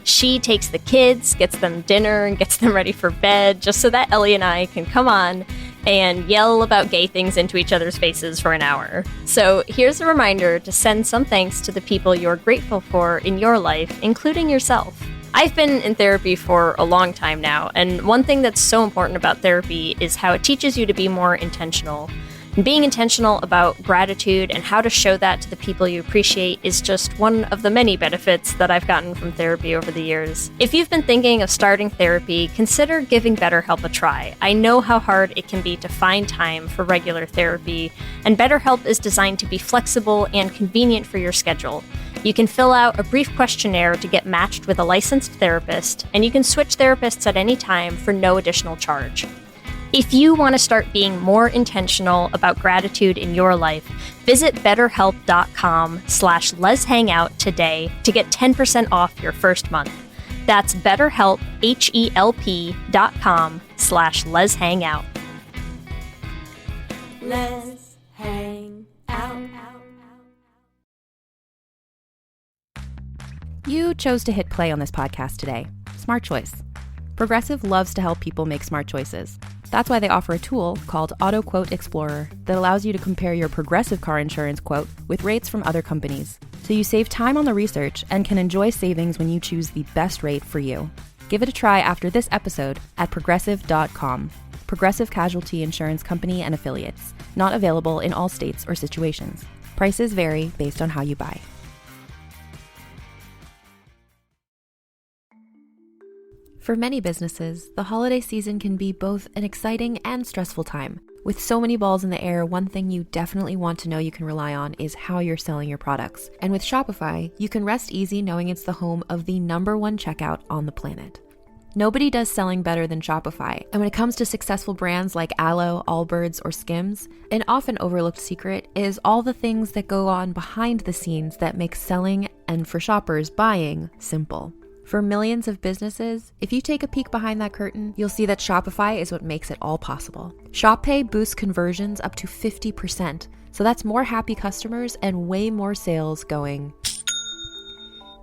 She takes the kids, gets them dinner, and gets them ready for bed just so that Ellie and I can come on and yell about gay things into each other's faces for an hour. So here's a reminder to send some thanks to the people you're grateful for in your life, including yourself. I've been in therapy for a long time now, and one thing that's so important about therapy is how it teaches you to be more intentional. And being intentional about gratitude and how to show that to the people you appreciate is just one of the many benefits that I've gotten from therapy over the years. If you've been thinking of starting therapy, consider giving BetterHelp a try. I know how hard it can be to find time for regular therapy, and BetterHelp is designed to be flexible and convenient for your schedule. You can fill out a brief questionnaire to get matched with a licensed therapist, and you can switch therapists at any time for no additional charge. If you want to start being more intentional about gratitude in your life, visit betterhelp.com/letshangout today to get 10% off your first month. That's BetterHelp, HELP.com/letshangout. Let's hang out. You chose to hit play on this podcast today. Smart choice. Progressive loves to help people make smart choices. That's why they offer a tool called Auto Quote Explorer that allows you to compare your Progressive car insurance quote with rates from other companies. So you save time on the research and can enjoy savings when you choose the best rate for you. Give it a try after this episode at progressive.com. Progressive Casualty Insurance Company and Affiliates. Not available in all states or situations. Prices vary based on how you buy. For many businesses, the holiday season can be both an exciting and stressful time. With so many balls in the air, one thing you definitely want to know you can rely on is how you're selling your products. And with Shopify, you can rest easy knowing it's the home of the #1 checkout on the planet. Nobody does selling better than Shopify. And when it comes to successful brands like Aloe, Allbirds, or Skims, an often overlooked secret is all the things that go on behind the scenes that make selling and, for shoppers, buying simple. For millions of businesses, if you take a peek behind that curtain, you'll see that Shopify is what makes it all possible. Shop Pay boosts conversions up to 50%, so that's more happy customers and way more sales going.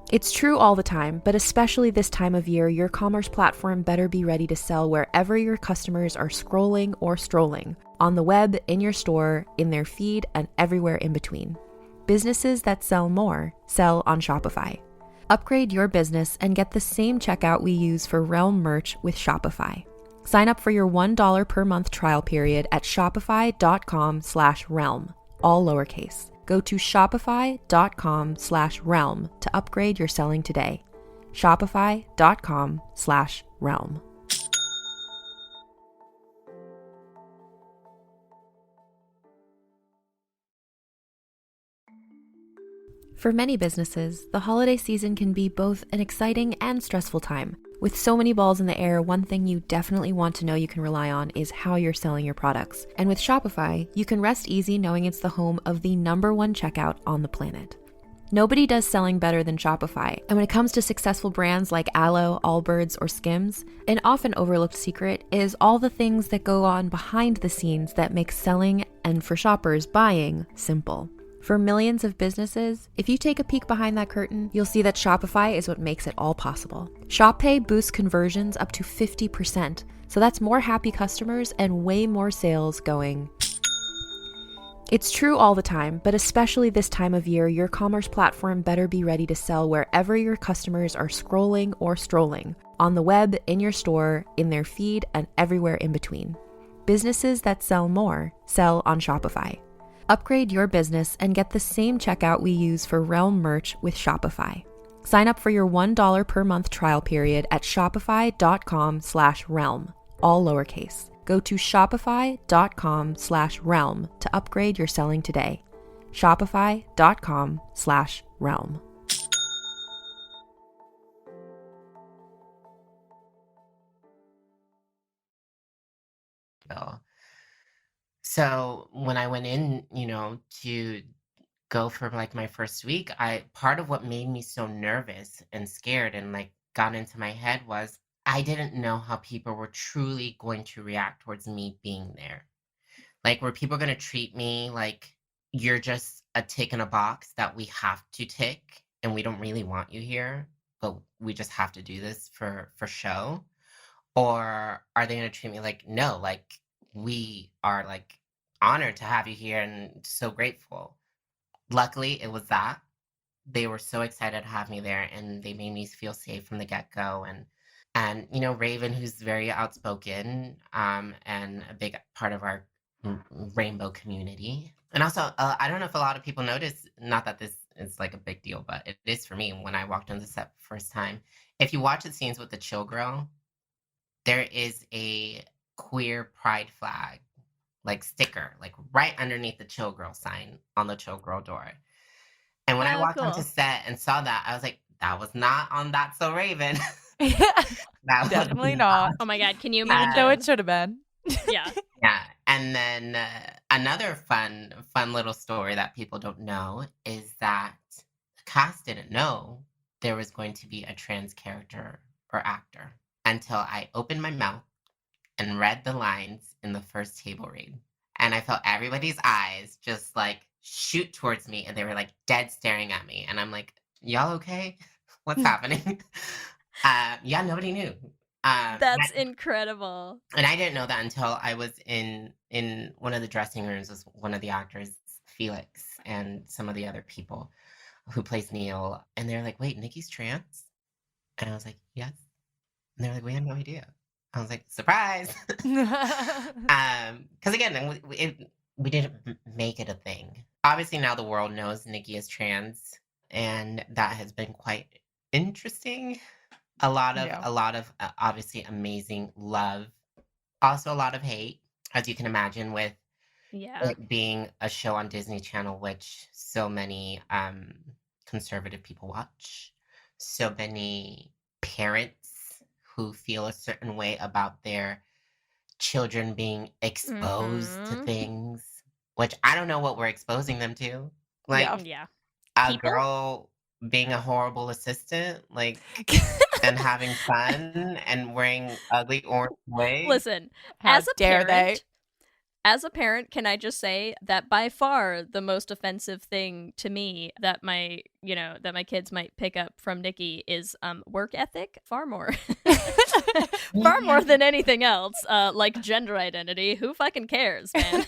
It's true all the time, but especially this time of year, your commerce platform better be ready to sell wherever your customers are scrolling or strolling, on the web, in your store, in their feed, and everywhere in between. Businesses that sell more sell on Shopify. Upgrade your business and get the same checkout we use for Realm merch with Shopify. Sign up for your $1 per month trial period at shopify.com/realm, all lowercase. Go to shopify.com/realm to upgrade your selling today. Shopify.com/realm. For many businesses, the holiday season can be both an exciting and stressful time. With so many balls in the air, one thing you definitely want to know you can rely on is how you're selling your products. And with Shopify, you can rest easy knowing it's the home of the #1 checkout on the planet. Nobody does selling better than Shopify. And when it comes to successful brands like Aloe, Allbirds, or Skims, an often overlooked secret is all the things that go on behind the scenes that make selling and, for shoppers, buying simple. For millions of businesses, if you take a peek behind that curtain, you'll see that Shopify is what makes it all possible. Shop Pay boosts conversions up to 50%, so that's more happy customers and way more sales going. It's true all the time, but especially this time of year, your commerce platform better be ready to sell wherever your customers are scrolling or strolling, on the web, in your store, in their feed, and everywhere in between. Businesses that sell more sell on Shopify. Upgrade your business and get the same checkout we use for Realm merch with Shopify. Sign up for your $1 per month trial period at shopify.com/realm, all lowercase. Go to shopify.com/realm to upgrade your selling today. Shopify.com/realm. Bill. So when I went in, to go for like my first week, I part of what made me so nervous and scared and like got into my head was I didn't know how people were truly going to react towards me being there. Like, were people going to treat me like you're just a tick in a box that we have to tick and we don't really want you here, but we just have to do this for show? Or are they going to treat me like, no, like we are like honored to have you here and so grateful. Luckily, it was that. They were so excited to have me there and they made me feel safe from the get-go. And Raven, who's very outspoken, and a big part of our rainbow community. And also, I don't know if a lot of people notice, not that this is like a big deal, but it is for me when I walked on the set first time. If you watch the scenes with the Chill Girl, there is a queer pride flag, like sticker, like right underneath the Chill Girl sign on the Chill Girl door. And when I walked onto cool. set and saw that, I was like, that was not on That's So Raven. That was Definitely not. Oh my God, can you Even imagine? though it should have been. Yeah. Yeah. And then another fun little story that people don't know is that the cast didn't know there was going to be a trans character or actor until I opened my mouth and read the lines in the first table read. And I felt everybody's eyes just like shoot towards me and they were like dead staring at me. And I'm like, y'all okay? What's happening? Yeah, nobody knew. That's incredible. And I didn't know that until I was in one of the dressing rooms with one of the actors, Felix, and some of the other people who plays Neil. And they're like, wait, Nikki's trans? And I was like, yes. And they're like, we had no idea. I was like, surprise. Because again, we didn't make it a thing. Obviously now the world knows Nikki is trans, and that has been quite interesting. A lot of obviously amazing love, also a lot of hate, as you can imagine, with it being a show on Disney Channel, which so many conservative people watch, so many parents who feel a certain way about their children being exposed to things, which I don't know what we're exposing them to. Like, Yeah. a People? girl being a horrible assistant, like, and having fun and wearing ugly orange wigs. Listen, How as a dare parent, they? as a parent, can I just say that by far the most offensive thing to me that my kids might pick up from Nikki is work ethic, far more. Far more than anything else, like gender identity. Who fucking cares, man?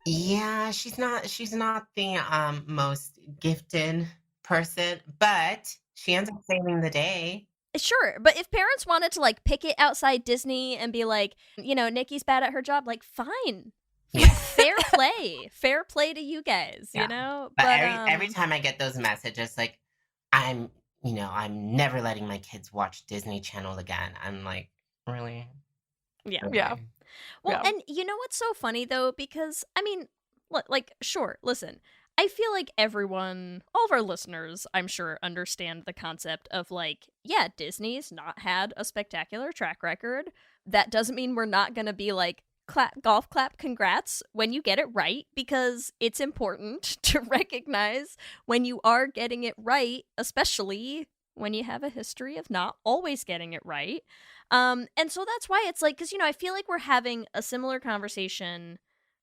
Yeah, she's not the most gifted person, but she ends up saving the day. Sure, but if parents wanted to like pick it outside Disney and be like, Nikki's bad at her job, like fine. Yeah. Fair play to you guys, Yeah. you know? But every time I get those messages, like, I'm never letting my kids watch Disney Channel again. I'm like, really? Yeah. Really? Yeah. Well, Yeah. and you know what's so funny though? Because I mean, sure, listen, I feel like everyone, all of our listeners, I'm sure, understand the concept of like, yeah, Disney's not had a spectacular track record. That doesn't mean we're not gonna be like, golf clap, congrats when you get it right, because it's important to recognize when you are getting it right, especially when you have a history of not always getting it right. And so that's why it's like, because I feel like we're having a similar conversation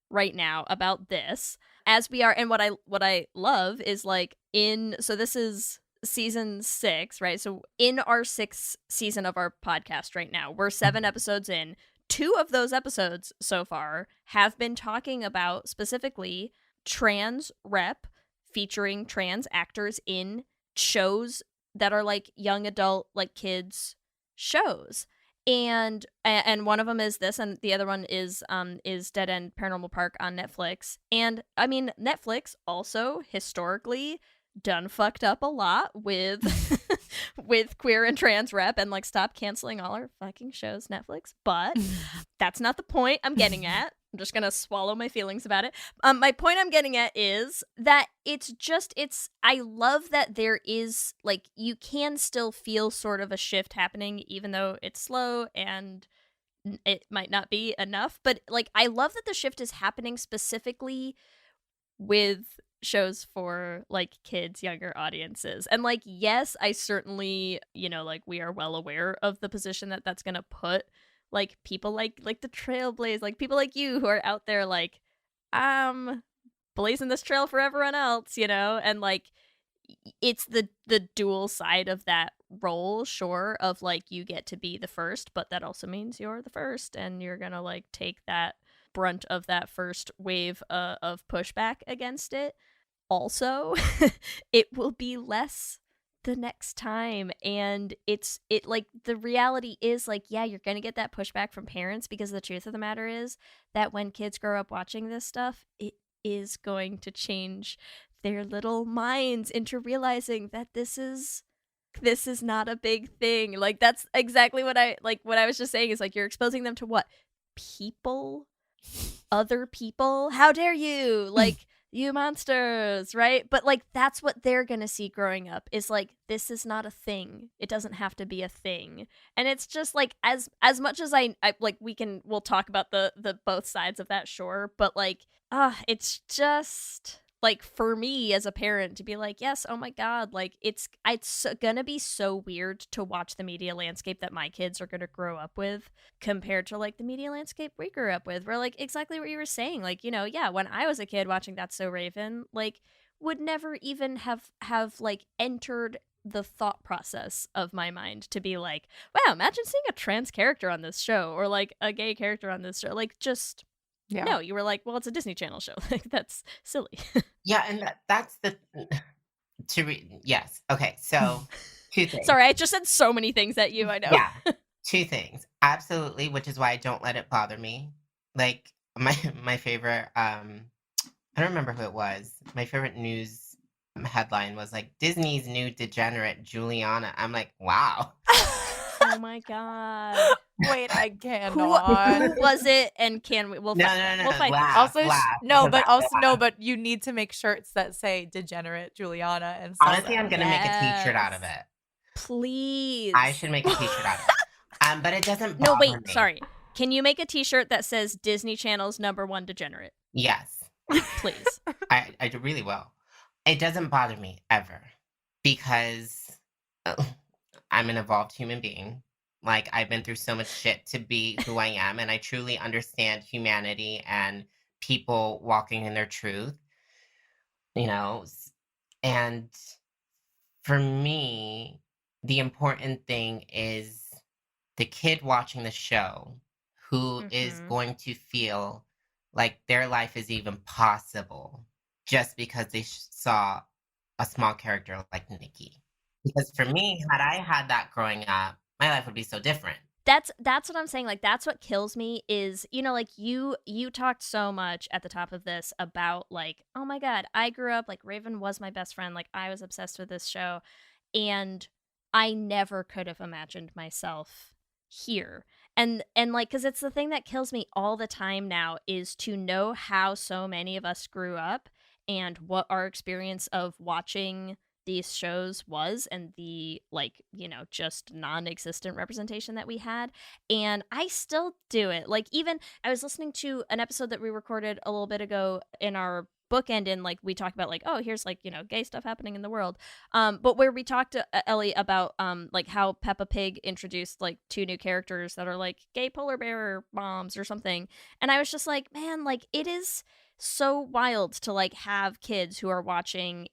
right now about this as we are, and what I love is like so this is season 6, right? So in our 6th season of our podcast right now, we're 7 episodes in. 2 of those episodes so far have been talking about specifically trans rep featuring trans actors in shows that are like young adult, like kids shows. And one of them is this, and the other one is Dead End Paranormal Park on Netflix. And I mean, Netflix also historically done fucked up a lot with with queer and trans rep, and like stop canceling all our fucking shows, Netflix. But that's not the point I'm getting at. I'm just gonna swallow my feelings about it. My point I'm getting at is that I love that there is like, you can still feel sort of a shift happening, even though it's slow and it might not be enough, but like I love that the shift is happening specifically with shows for like kids, younger audiences. And like yes, I certainly, like we are well aware of the position that that's going to put like people like the Trailblaze, like people like you who are out there like blazing this trail for everyone else, and like it's the dual side of that role, sure, of like you get to be the first, but that also means you're the first and you're gonna like take that brunt of that first wave of pushback against it. Also, it will be less the next time, and it like the reality is like, yeah, you're gonna get that pushback from parents, because the truth of the matter is that when kids grow up watching this stuff, it is going to change their little minds into realizing that this is not a big thing. Like that's exactly what I was just saying, is like you're exposing them to what? People? Other people? How dare you? Like you monsters, right? But like that's what they're going to see growing up, is like this is not a thing. It doesn't have to be a thing. And it's just like as much as I like we'll talk about the both sides of that, sure, but like it's just like for me as a parent to be like, yes, oh my god, like it's gonna be so weird to watch the media landscape that my kids are gonna grow up with compared to like the media landscape we grew up with, where like exactly what you were saying, like, yeah, when I was a kid watching That's So Raven, like would never even have like entered the thought process of my mind to be like, wow, imagine seeing a trans character on this show, or like a gay character on this show. Like just no, you were like, well, it's a Disney Channel show. Like that's silly. Yeah, and that's the yes. Okay, so two things. Sorry, I just said so many things at you. I know. Yeah, two things. Absolutely, which is why I don't let it bother me. Like my favorite, I don't remember who it was. My favorite news headline was like, Disney's new degenerate Juliana. I'm like, wow. Oh my god. Wait, I cannot. Who was it? And can we? We'll find. No. We'll find. Laugh, laugh, But you need to make shirts that say "degenerate Juliana" and. Honestly, I'm gonna make a T-shirt out of it. Please. I should make a T-shirt out of it. But it doesn't. No, wait. Me. Sorry. Can you make a T-shirt that says Disney Channel's #1 degenerate? Yes. Please. I really will. It doesn't bother me ever, because I'm an evolved human being. Like, I've been through so much shit to be who I am, and I truly understand humanity and people walking in their truth, and for me, the important thing is the kid watching the show who is going to feel like their life is even possible just because they saw a small character like Nikki. Because for me, had I had that growing up, my life would be so different. That's what I'm saying. Like, that's what kills me is, like you talked so much at the top of this about like, oh my god, I grew up, like Raven was my best friend. Like I was obsessed with this show, and I never could have imagined myself here. And like, because it's the thing that kills me all the time now, is to know how so many of us grew up and what our experience of watching these shows was, and the like, just non-existent representation that we had. And I still do it. Like, even I was listening to an episode that we recorded a little bit ago in our bookend, and like we talked about like, oh, here's like, gay stuff happening in the world, but where we talked to Ellie about like how Peppa Pig introduced like 2 new characters that are like gay polar bear moms or something, and I was just like, man, like it is so wild to like have kids who are watching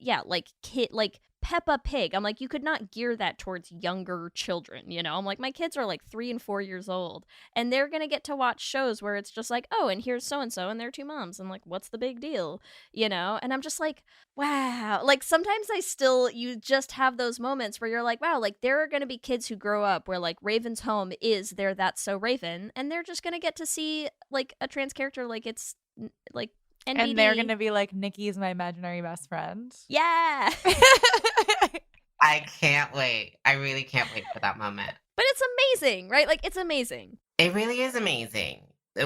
like Peppa Pig. I'm like, you could not gear that towards younger children, I'm like, my kids are like 3 and 4 years old, and they're gonna get to watch shows where it's just like, oh, and here's so and so and their 2 moms, and like, what's the big deal, and I'm just like, wow. Like sometimes you just have those moments where you're like, wow, like there are gonna be kids who grow up where like Raven's home is their That's So Raven, and they're just gonna get to see like a trans character like it's like NBD. And they're gonna be like, Nikki's my imaginary best friend. Yeah. I can't wait. I really can't wait for that moment. But it's amazing, right? Like, it's amazing. It really is amazing,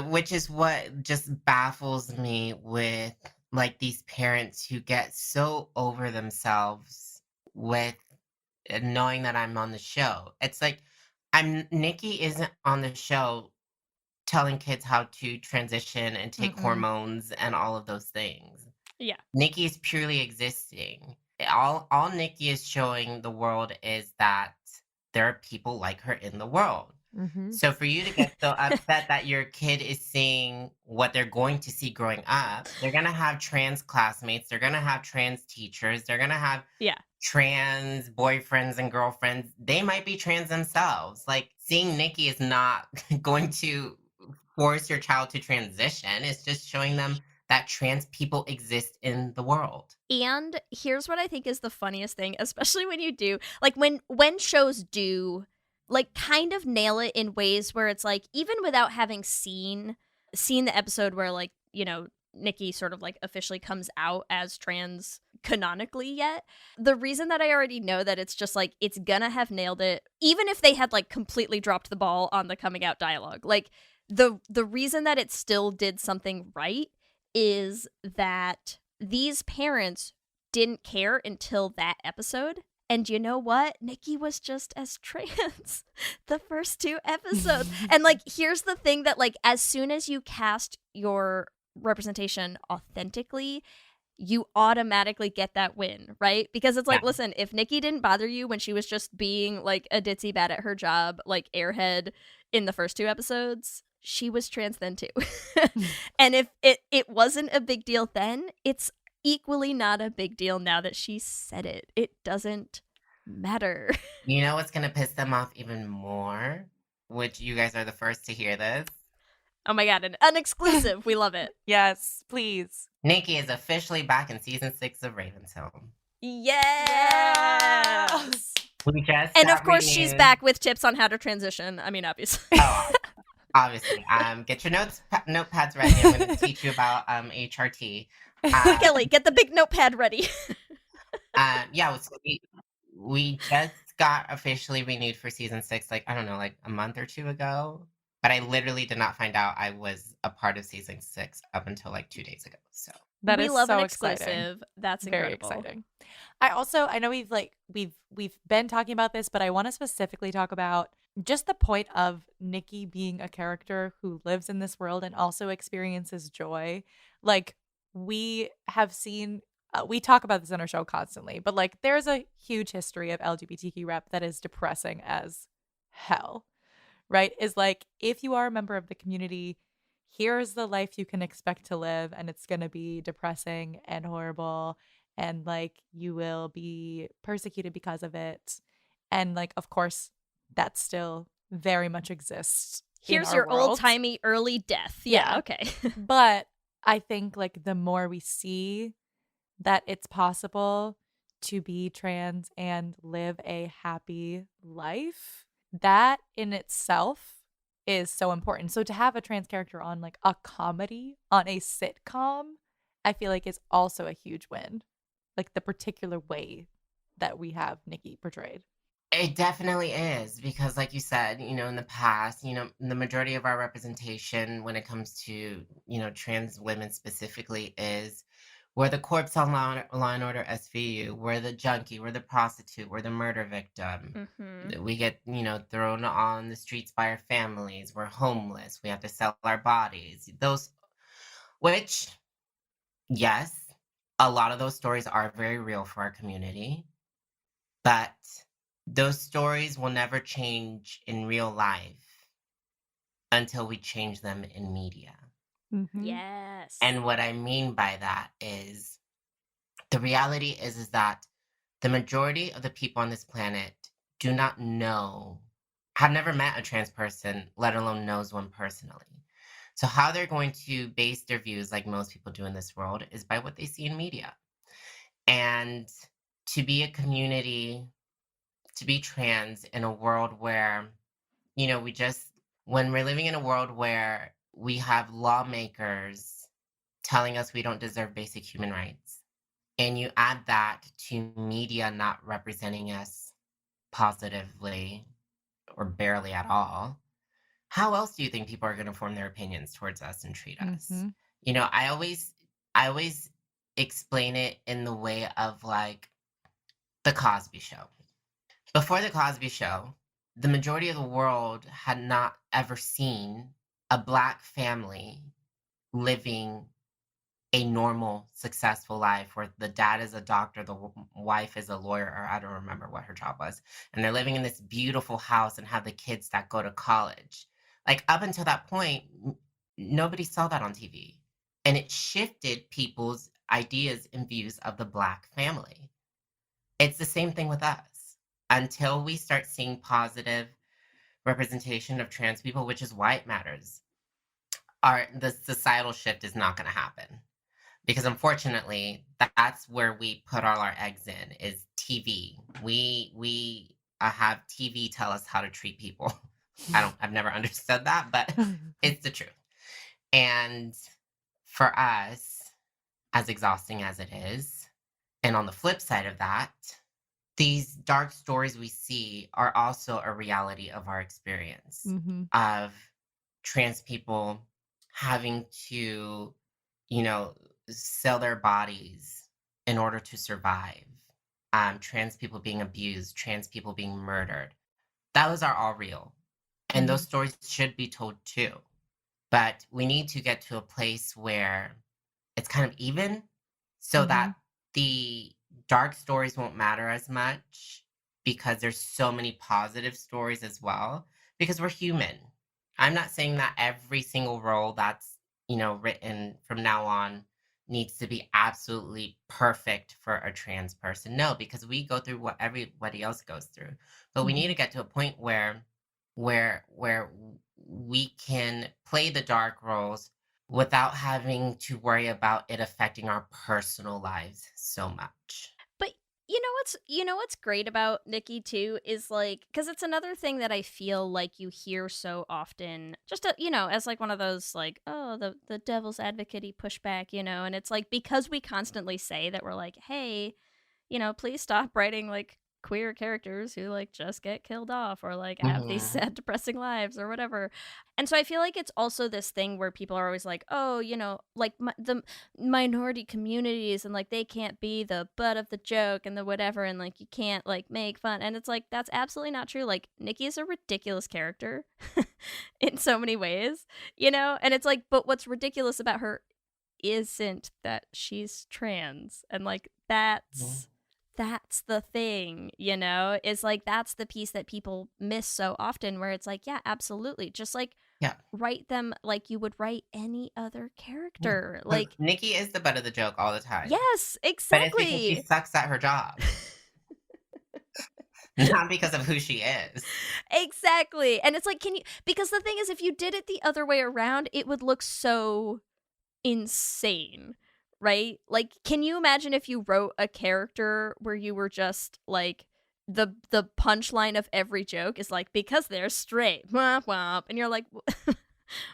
which is what just baffles me with like these parents who get so over themselves with knowing that I'm on the show. It's like, Nikki isn't on the show telling kids how to transition and take hormones and all of those things. Yeah. Nikki is purely existing. All Nikki is showing the world is that there are people like her in the world. So for you to get so upset that your kid is seeing what they're going to see growing up, they're going to have trans classmates, they're going to have trans teachers, they're going to have trans boyfriends and girlfriends. They might be trans themselves. Like, seeing Nikki is not going to force your child to transition. It's just showing them that trans people exist in the world. And here's what I think is the funniest thing, especially when you do, like, when shows do, like, kind of nail it in ways where it's like, even without having seen the episode where, like, you know, Nikki sort of like officially comes out as trans canonically yet, the reason that I already know that it's just like, it's gonna have nailed it, even if they had like completely dropped the ball on the coming out dialogue, like, the reason that it still did something right is that these parents didn't care until that episode. And you know what? Nikki was just as trans the first 2 episodes. And like, here's the thing that, like, as soon as you cast your representation authentically, you automatically get that win, right? Because it's like, listen, if Nikki didn't bother you when she was just being like a ditzy bad at her job, like Airhead in the first 2 episodes, she was trans then too. And if it wasn't a big deal then, it's equally not a big deal now that she said it. It doesn't matter. You know what's going to piss them off even more? Which you guys are the first to hear this. Oh my god, an exclusive. We love it. Yes, please. Nikki is officially back in season 6 of Raven's Home. Yes! We just and got of course, renewed. she's back with tips on how to transition. I mean, obviously. Obviously. Get your notepads ready. I'm going to teach you about HRT. Kelly, get the big notepad ready. So we just got officially renewed for season 6, like, I don't know, like a month or 2 ago. But I literally did not find out I was a part of season 6 up until like 2 days ago. So we love so an exclusive. Exciting. That's very incredible. Exciting. I know we've been talking about this, but I want to specifically talk about just the point of Nikki being a character who lives in this world and also experiences joy. Like, we have seen, we talk about this on our show constantly, but like, there's a huge history of LGBTQ rep that is depressing as hell, right? Is like, if you are a member of the community, here's the life you can expect to live, and it's going to be depressing and horrible, and like, you will be persecuted because of it. And like, of course, that still very much exists. Here's your old-timey early death. Yeah, okay. But I think like, the more we see that it's possible to be trans and live a happy life, that in itself is so important. So to have a trans character on like a comedy, on a sitcom, I feel like is also a huge win. Like, the particular way that we have Nikki portrayed. It definitely is, because like you said, you know, in the past, you know, the majority of our representation when it comes to, you know, trans women specifically is we're the corpse on Law and Order SVU, we're the junkie, we're the prostitute, we're the murder victim. We get, you know, thrown on the streets by our families, we're homeless, we have to sell our bodies. Those, which, yes, a lot of those stories are very real for our community, but those stories will never change in real life until we change them in media. Yes. And what I mean by that is, the reality is that the majority of the people on this planet do not know, have never met a trans person, let alone knows one personally. So how they're going to base their views, like most people do in this world, is by what they see in media. And to be a community, to be trans in a world where, you know, when we're living in a world where we have lawmakers telling us we don't deserve basic human rights, and you add that to media not representing us positively or barely at all, how else do you think people are going to form their opinions towards us and treat us? You know, I always explain it in the way of like the Cosby Show. Before the Cosby Show, the majority of the world had not ever seen a Black family living a normal, successful life where the dad is a doctor, the wife is a lawyer, or I don't remember what her job was. And they're living in this beautiful house and have the kids that go to college. Like, up until that point, nobody saw that on TV. And it shifted people's ideas and views of the Black family. It's the same thing with us. Until we start seeing positive representation of trans people, which is why it matters, the societal shift is not going to happen. Because unfortunately, that's where we put all our eggs in, is TV. We have TV tell us how to treat people. I've never understood that, but it's the truth. And for us, as exhausting as it is, and on the flip side of that, these dark stories we see are also a reality of our experience of trans people having to, sell their bodies in order to survive. Trans people being abused, trans people being murdered. Those are all real. And those stories should be told too. But we need to get to a place where it's kind of even so that the dark stories won't matter as much, because there's so many positive stories as well, because we're human. I'm not saying that every single role that's, written from now on needs to be absolutely perfect for a trans person. No, because we go through what everybody else goes through. But we need to get to a point where we can play the dark roles without having to worry about it affecting our personal lives so much. But what's great about Nikki too is like, because it's another thing that I feel like you hear so often, just as like one of those like, oh, the devil's advocate-y pushback, and it's like, because we constantly say that we're like, hey, please stop writing like queer characters who like just get killed off or like have these sad depressing lives or whatever. And so I feel like it's also this thing where people are always like, oh, like the minority communities and like they can't be the butt of the joke and the whatever, and like you can't like make fun. And it's like, that's absolutely not true. Like, Nikki is a ridiculous character in so many ways, and it's like, but what's ridiculous about her isn't that she's trans, and like that's the thing, is like, that's the piece that people miss so often, where it's like, yeah, absolutely, just like write them like you would write any other character. Like, Nikki is the butt of the joke all the time. Yes, exactly. But it's because she sucks at her job. Not because of who she is. Exactly. And it's like, because the thing is, if you did it the other way around, it would look so insane, right? Like, can you imagine if you wrote a character where you were just like, the punchline of every joke is like, because they're straight, womp womp, and you're like,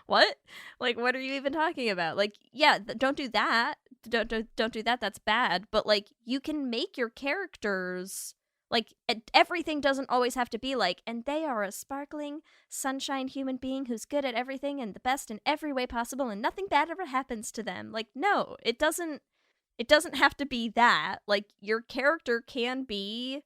what? Like, what are you even talking about? Like, yeah, don't do that. Don't do that. That's bad. But like, you can make your characters like, everything doesn't always have to be like, and they are a sparkling sunshine human being who's good at everything and the best in every way possible, and nothing bad ever happens to them. Like, no, it doesn't have to be that. Like, your character can be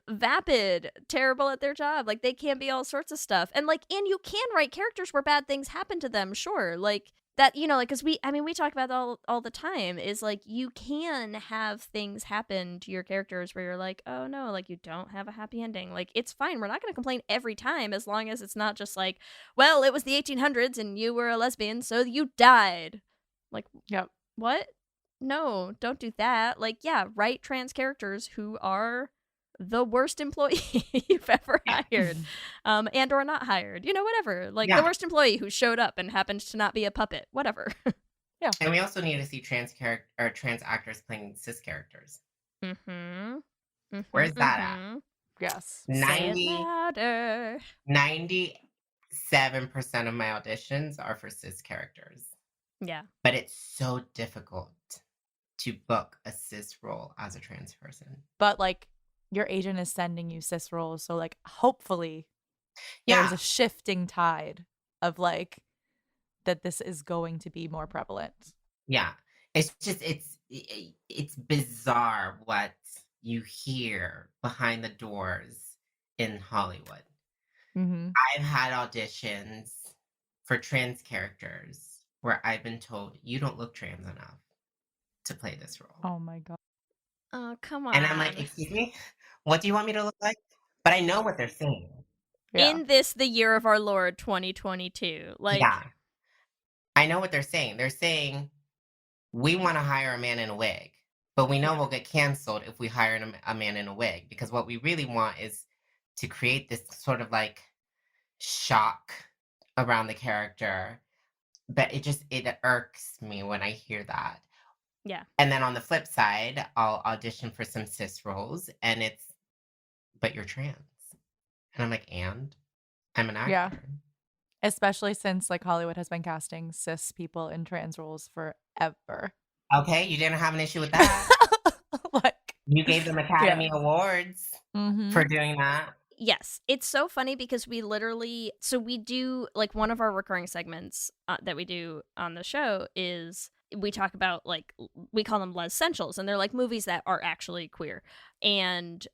vapid, terrible at their job. Like, they can be all sorts of stuff. And like, and you can write characters where bad things happen to them, sure. Like, that, like, because we talk about that all the time, is like, you can have things happen to your characters where you're like, oh no, like, you don't have a happy ending. Like, it's fine. We're not going to complain every time, as long as it's not just like, well, it was the 1800s and you were a lesbian, so you died. Like, yep. What? No, don't do that. Like, yeah, write trans characters who are the worst employee you've ever hired, and or not hired, whatever. Like, the worst employee who showed up and happened to not be a puppet, whatever. Yeah. And we also need to see trans actors playing cis characters. Where's that at? Yes. 97% of my auditions are for cis characters. Yeah. But it's so difficult to book a cis role as a trans person. But like, your agent is sending you cis roles, so like, hopefully there's a shifting tide of like, that this is going to be more prevalent. Yeah. It's just, it's bizarre what you hear behind the doors in Hollywood. I've had auditions for trans characters where I've been told you don't look trans enough to play this role. Oh my God. Oh, come on. And I'm like, excuse me? What do you want me to look like? But I know what they're saying. Yeah. In this, the year of our Lord 2022. Like, Yeah. I know what they're saying. They're saying, we want to hire a man in a wig, but we know we'll get canceled if we hire a man in a wig, because what we really want is to create this sort of like shock around the character. But it irks me when I hear that. yeah. And then on the flip side, I'll audition for some cis roles, and but you're trans. And I'm like, and? I'm an actor. Yeah. Especially since like Hollywood has been casting cis people in trans roles forever. Okay, you didn't have an issue with that. Like, You gave them Academy Awards for doing that. Yes, it's so funny because we do like one of our recurring segments that we do on the show is we talk about like we call them Les Essentials, and they're like movies that are actually queer. And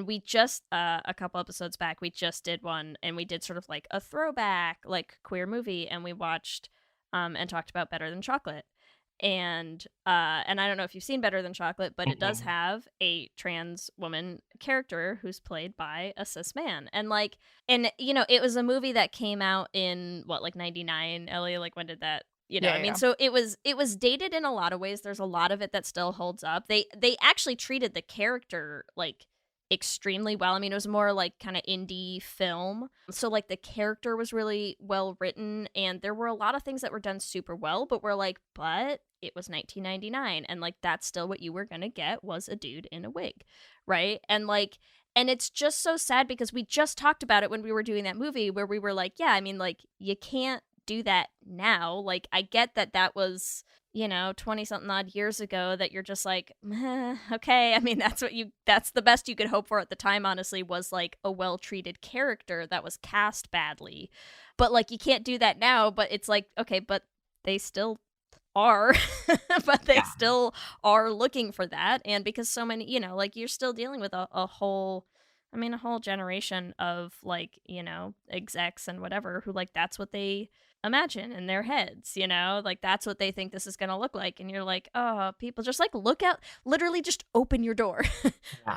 we just a couple episodes back we just did one, and we did sort of like a throwback like queer movie, and we watched and talked about Better Than Chocolate. And I don't know if you've seen Better Than Chocolate, but it does have a trans woman character who's played by a cis man. And you know, it was a movie that came out in what, like 99, Ellie? Like when did that, you know, I mean, so it was dated in a lot of ways. There's a lot of it that still holds up. They actually treated the character like extremely well. I mean, it was more like kind of indie film. So like the character was really well written, and there were a lot of things that were done super well, but it was 1999, and like that's still what you were going to get was a dude in a wig, right? And it's just so sad because we just talked about it when we were doing that movie where we were like, yeah, I mean, like you can't do that now. Like I get that was, you know, 20 something odd years ago, that you're just like, okay. I mean, that's the best you could hope for at the time, honestly, was like a well-treated character that was cast badly. But like you can't do that now. But it's like, okay, but they still are but they still are looking for that. And because so many, you know, like you're still dealing with a whole generation of like, you know, execs and whatever who like that's what they imagine in their heads, you know, like that's what they think this is going to look like. And you're like, oh, people just like look out, literally just open your door.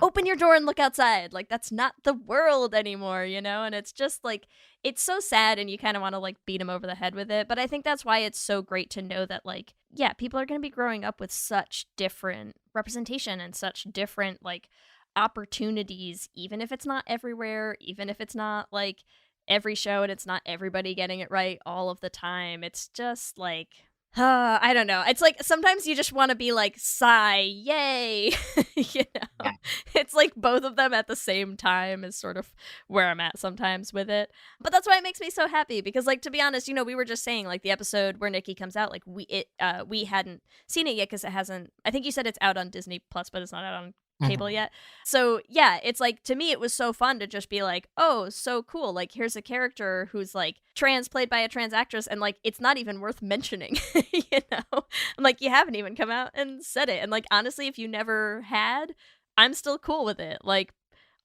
Open your door and look outside. Like that's not the world anymore, you know. And it's just like, it's so sad, and you kind of want to like beat them over the head with it. But I think that's why it's so great to know that like, yeah, people are going to be growing up with such different representation and such different like opportunities, even if it's not everywhere, even if it's not like every show and it's not everybody getting it right all of the time. It's just like, I don't know. It's like sometimes you just want to be like, sigh, yay. You know, it's like both of them at the same time is sort of where I'm at sometimes with it. But that's why it makes me so happy, because like, to be honest, you know, we were just saying like the episode where Nikki comes out, like we hadn't seen it yet because it hasn't, I think you said it's out on Disney Plus, but it's not out on cable yet. So yeah, it's like, to me it was so fun to just be like, oh, so cool, like here's a character who's like trans, played by a trans actress, and like it's not even worth mentioning. You know, I'm like, you haven't even come out and said it. And like honestly, if you never had, I'm still cool with it. Like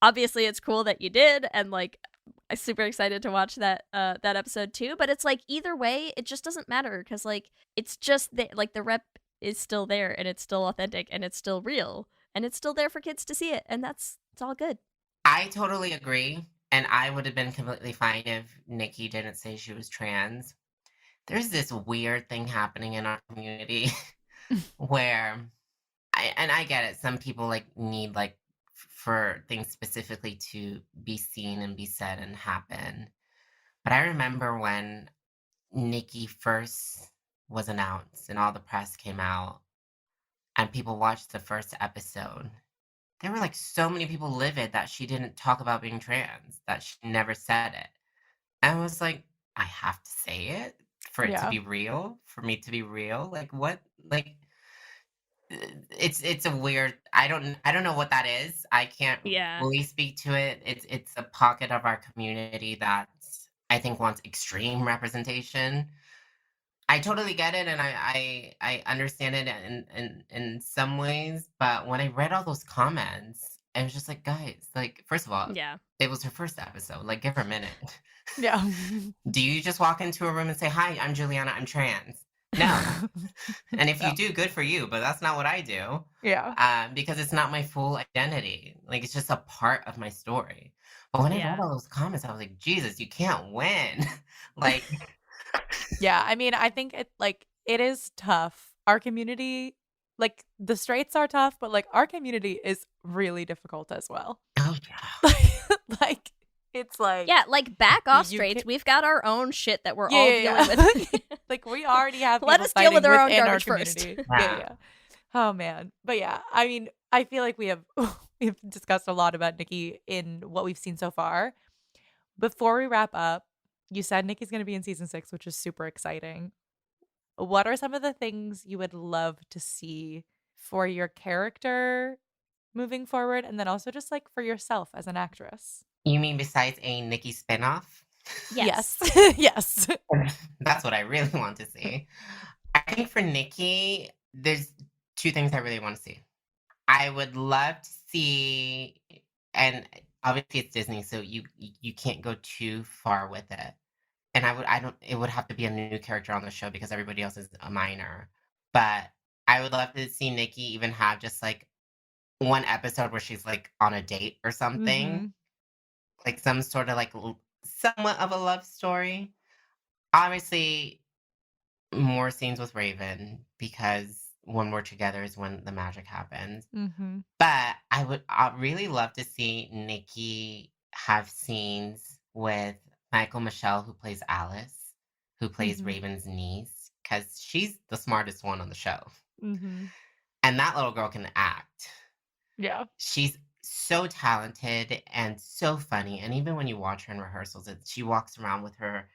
obviously it's cool that you did, and like I'm super excited to watch that episode too. But it's like either way, it just doesn't matter, because like it's just like the rep is still there, and it's still authentic, and it's still real. And it's still there for kids to see it, and it's all good. I totally agree, and I would have been completely fine if Nikki didn't say she was trans. There's this weird thing happening in our community where, I get it, some people like need like for things specifically to be seen and be said and happen. But I remember when Nikki first was announced and all the press came out, and people watched the first episode, there were like so many people livid that she didn't talk about being trans, that she never said it. And I was like, I have to say it for it to be real, for me to be real. Like what? Like it's a weird. I don't know what that is. I can't fully speak to it. It's a pocket of our community that I think wants extreme representation. I totally get it, and I understand it in some ways, but when I read all those comments, And it was just like, guys, like, first of all, Yeah. it was her first episode. Like, give her a minute. Yeah. Do you just walk into a room and say, "Hi, I'm Juliana, I'm trans"? No. And if you No. do, good for you, but that's not what I do. Yeah. Because it's not my full identity. Like, it's just a part of my story. But when I Yeah. read all those comments, I was like, Jesus, you can't win. Like, Yeah, I mean, I think it is tough. Our community, like the straights are tough, but like our community is really difficult as well. oh yeah. Like it's like Yeah, like back off, you straights. can- We've got our own shit that we're Yeah, all yeah, dealing yeah. with. Like we already have Let people us deal with fighting our own within garbage first. community. Yeah. Yeah, yeah. Oh man. But yeah, I mean, I feel like we've discussed a lot about Nikki in what we've seen so far. Before we wrap up, you said Nikki's going to be in season 6, which is super exciting. What are some of the things you would love to see for your character moving forward, and then also just like for yourself as an actress? You mean besides a Nikki spinoff? Yes. Yes. That's what I really want to see. I think for Nikki, there's 2 things I really want to see. I would love to see, and obviously it's Disney, so you can't go too far with it. And it would have to be a new character on the show because everybody else is a minor. But I would love to see Nikki even have just like one episode where she's like on a date or something, Mhm. like some sort of like somewhat of a love story. Obviously, more scenes with Raven because when we're together is when the magic happens. Mhm. But I'd really love to see Nikki have scenes with Michael Michelle, who plays Alice, who plays Mhm. Raven's niece, because she's the smartest one on the show. Mhm. And that little girl can act. Yeah. She's so talented and so funny. And even when you watch her in rehearsals, she walks around with her,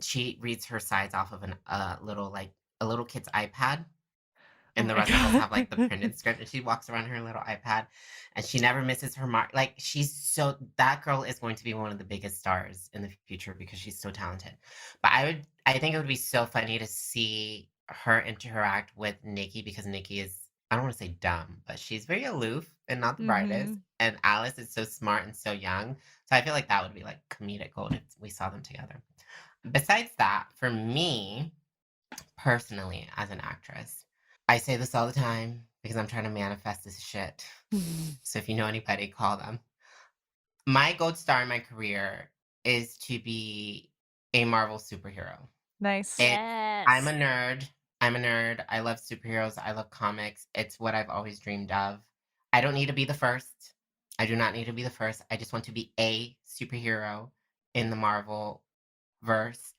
she reads her sides off of a little kid's iPad. Oh And the my rest of us have like the God. printed script, and she walks around her little iPad, and she never misses her mark. Like that girl is going to be one of the biggest stars in the future because she's so talented. But I think it would be so funny to see her interact with Nikki because Nikki is, I don't want to say dumb, but she's very aloof and not the brightest. Mhm. And Alice is so smart and so young. So I feel like that would be like comedic gold if we saw them together. Besides that, for me personally, as an actress, I say this all the time because I'm trying to manifest this shit. So if you know anybody, call them. My gold star in my career is to be a Marvel superhero. Nice. Yes. I'm a nerd. I'm a nerd. I love superheroes. I love comics. It's what I've always dreamed of. I don't need to be the first. I do not need to be the first. I just want to be a superhero in the Marvel verse.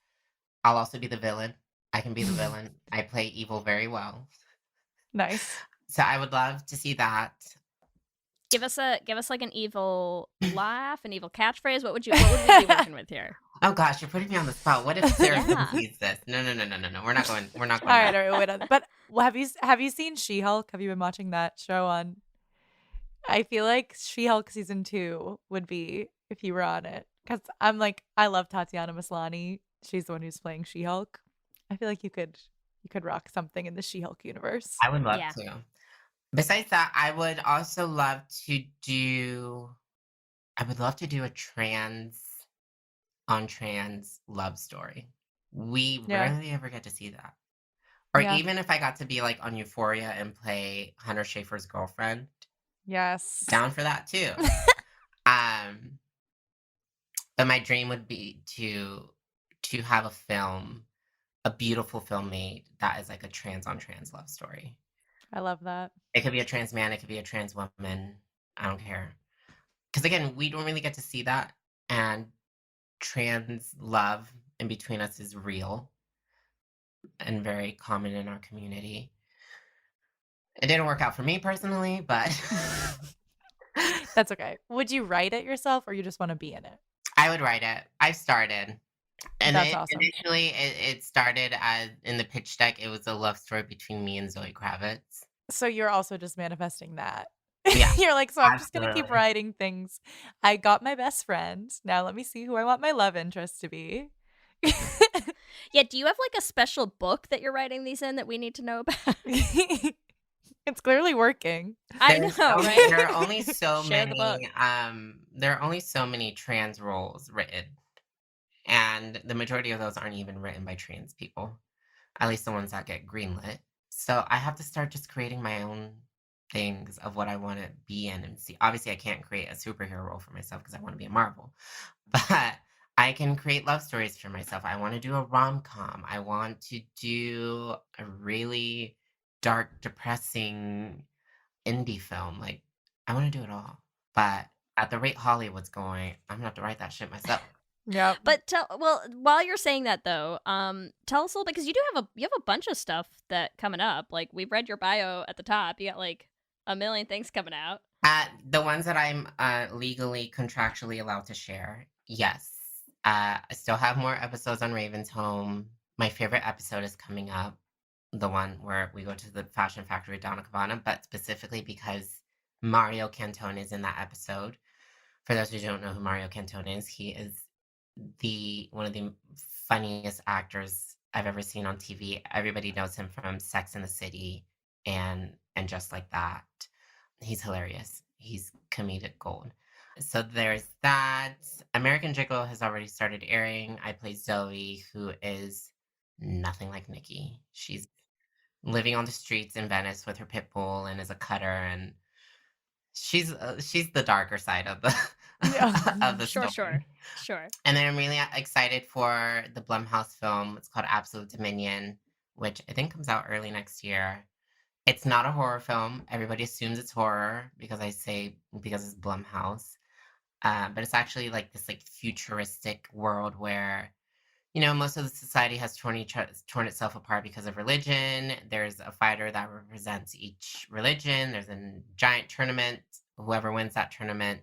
I'll also be the villain. I can be the villain. I play evil very well. Nice. So I would love to see that. Give us like an evil laugh, an evil catchphrase. What would we be working with here? Oh gosh, you're putting me on the spot. What if Sarah Yeah. sees this? No. We're not going. We're not All going. right, there. all right, wait. But have you seen She-Hulk? Have you been watching that show on? I feel like She-Hulk season 2 would be if you were on it, because I'm like, I love Tatiana Maslany. She's the one who's playing She-Hulk. I feel like you could rock something in the She-Hulk universe. I would love Yeah. to. Besides that, I would also love to do. I would love to do a trans love story. We Yeah. rarely ever get to see that. Or Yeah. even if I got to be like on Euphoria and play Hunter Schafer's girlfriend, Yes. down for that too. But my dream would be to have a film, a beautiful film made that is like a trans on trans love story. I love that. It could be a trans man, it could be a trans woman. I don't care. Because again, we don't really get to see that. And trans love in between us is real and very common in our community. It didn't work out for me personally, but That's okay. Would you write it yourself, or you just want to be in it? I would write it. I've started. And That's awesome. initially, it started as in the pitch deck, it was a love story between me and Zoe Kravitz. So you're also just manifesting that. Yeah, You're like, so I'm just going to keep absolutely. writing things. I got my best friend. Now let me see who I want my love interest to be. Yeah, do you have like a special book that you're writing these in that we need to know about? It's clearly working. I know, right? There are only so Share the book. many. There are only so many trans roles written, and the majority of those aren't even written by trans people. At least the ones that get greenlit. So I have to start just creating my own things of what I want to be in and see. Obviously, I can't create a superhero role for myself because I want to be a Marvel, but I can create love stories for myself. I want to do a rom-com. I want to do a really dark, depressing indie film. Like, I want to do it all. But at the rate Hollywood's going, I'm gonna have to write that shit myself. Yep. But while you're saying that though, tell us a little bit because you have a bunch of stuff that coming up. Like we've read your bio at the top. You got like a million things coming out. The ones that I'm legally, contractually allowed to share, yes. I still have more episodes on Raven's Home. My favorite episode is coming up, the one where we go to the fashion factory down in Cabana, but specifically because Mario Cantone is in that episode. For those who don't know who Mario Cantone is, he is one of the funniest actors I've ever seen on TV. Everybody knows him from Sex and the City and Just Like That. He's hilarious. He's comedic gold. So there's that. American Gigolo has already started airing. I play Zoe, who is nothing like Nikki. She's living on the streets in Venice with her pit bull and is a cutter, and she's the darker side of the of the story. Sure. And then I'm really excited for the Blumhouse film. It's called Absolute Dominion, which I think comes out early next year. It's not a horror film. Everybody assumes it's horror because it's Blumhouse. But it's actually like this like futuristic world where, most of the society has torn itself apart because of religion. There's a fighter that represents each religion. There's a giant tournament. Whoever wins that tournament,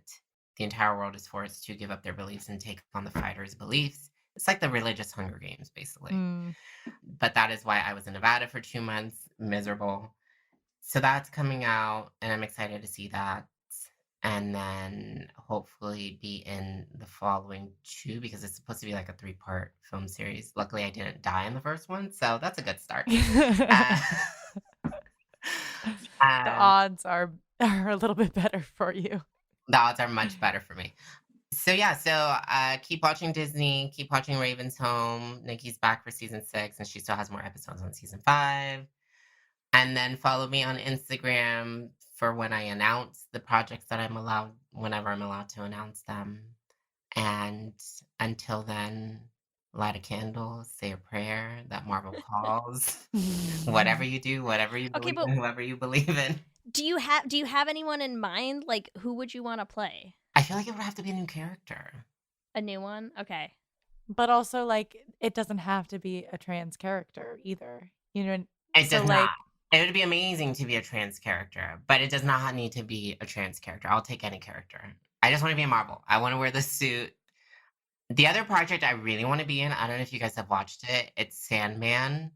the entire world is forced to give up their beliefs and take on the fighter's beliefs. It's like the religious Hunger Games, basically. But that is why I was in Nevada for 2 months, miserable. So that's coming out, and I'm excited to see that. And then hopefully be in the following 2 because it's supposed to be like a 3-part film series. Luckily, I didn't die in the first one, so that's a good start. The odds are a little bit better for you. The odds are much better for me. So yeah, keep watching Disney, keep watching Raven's Home. Nikki's back for season 6, and she still has more episodes on season 5. And then follow me on Instagram for when I announce the projects that whenever I'm allowed to announce them. And until then, light a candle, say a prayer that Marvel calls. Whatever you do, whatever you believe in, whoever you believe in. Do you have anyone in mind? Like, who would you want to play? I feel like it would have to be a new character. A new one? Okay. But also, like, it doesn't have to be a trans character either. It does not. It would be amazing to be a trans character, but it does not need to be a trans character. I'll take any character. I just want to be a Marvel. I want to wear the suit. The other project I really want to be in, I don't know if you guys have watched it. It's Sandman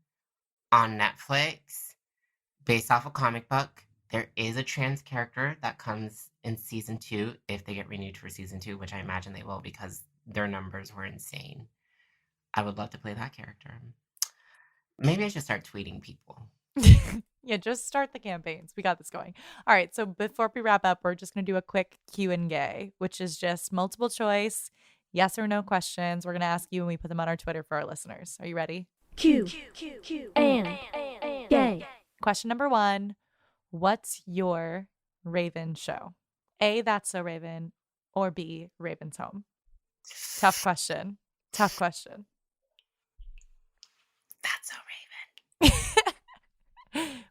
on Netflix, based off a comic book. There is a trans character that comes in season 2 if they get renewed for season 2, which I imagine they will because their numbers were insane. I would love to play that character. Maybe I should start tweeting people. Yeah, just start the campaigns. We got this going. All right, so before we wrap up, we're just going to do a quick Q&A, which is just multiple choice, yes or no questions. We're going to ask you and we put them on our Twitter for our listeners. Are you ready? Q and gay. Question number 1, what's your Raven show? A, That's So Raven, or B, Raven's Home? Tough question. That's So Raven.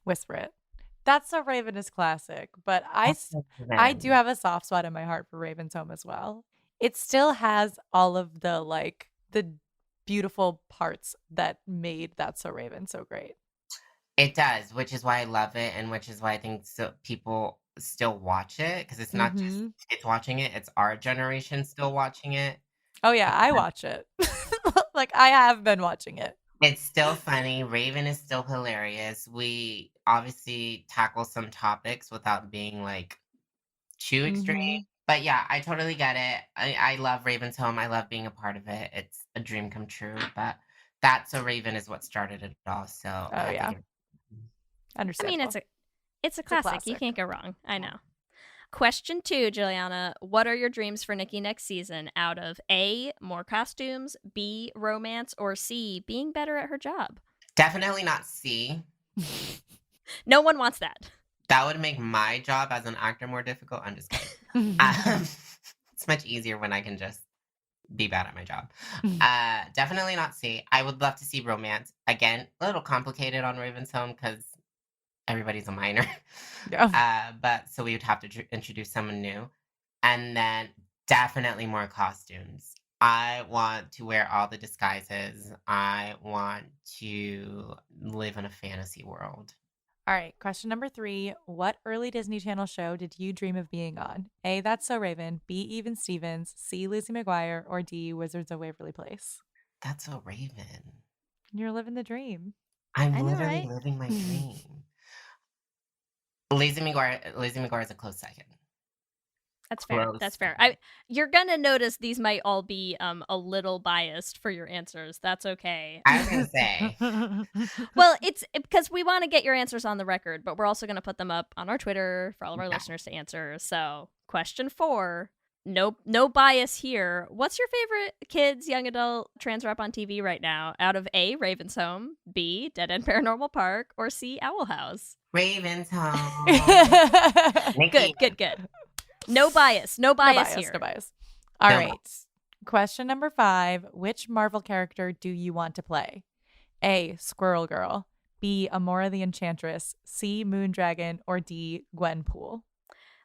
Whisper it. That's So Raven is classic, but I do have a soft spot in my heart for Raven's Home as well. It still has all of the beautiful parts that made That's So Raven so great. It does, which is why I love it, and which is why I think people still watch it, because it's not just kids watching it, it's our generation still watching it. Oh yeah, I watch it. I have been watching it. It's still funny. Raven is still hilarious. We obviously tackle some topics without being too extreme. But yeah, I totally get it. I love Raven's Home. I love being a part of it. It's a dream come true. But That's So Raven is what started it all. So yeah. Understandable. I mean, It's a classic. You can't go wrong. I know. Question 2, Juliana. What are your dreams for Nikki next season out of A, more costumes, B, romance, or C, being better at her job? Definitely not C. No one wants that. That would make my job as an actor more difficult. I'm just kidding. It's much easier when I can just be bad at my job. Definitely not C. I would love to see romance. Again, a little complicated on Raven's Home because everybody's a minor. Yeah. But so we would have to introduce someone new. And then definitely more costumes. I want to wear all the disguises. I want to live in a fantasy world. All right, question number 3. What early Disney Channel show did you dream of being on? A, That's So Raven, B, Even Stevens, C, Lizzie McGuire, or D, Wizards of Waverly Place? That's so Raven. You're living the dream. I'm I know, literally right? living my dream. Lizzie McGuire is a close second. That's fair. Close That's fair. second. You're gonna notice these might all be a little biased for your answers. That's okay. I was gonna say. Well, it's because we want to get your answers on the record, but we're also gonna put them up on our Twitter for all of our listeners to answer. So, question 4. No bias here. What's your favorite kids, young adult trans rep on TV right now? Out of A, Raven's Home, B, Dead End Paranormal Park, or C, Owl House? Raven's Home. Good. No bias. No bias here. No bias. All No. right. Question number 5. Which Marvel character do you want to play? A, Squirrel Girl, B, Amora the Enchantress, C, Moondragon, or D, Gwenpool?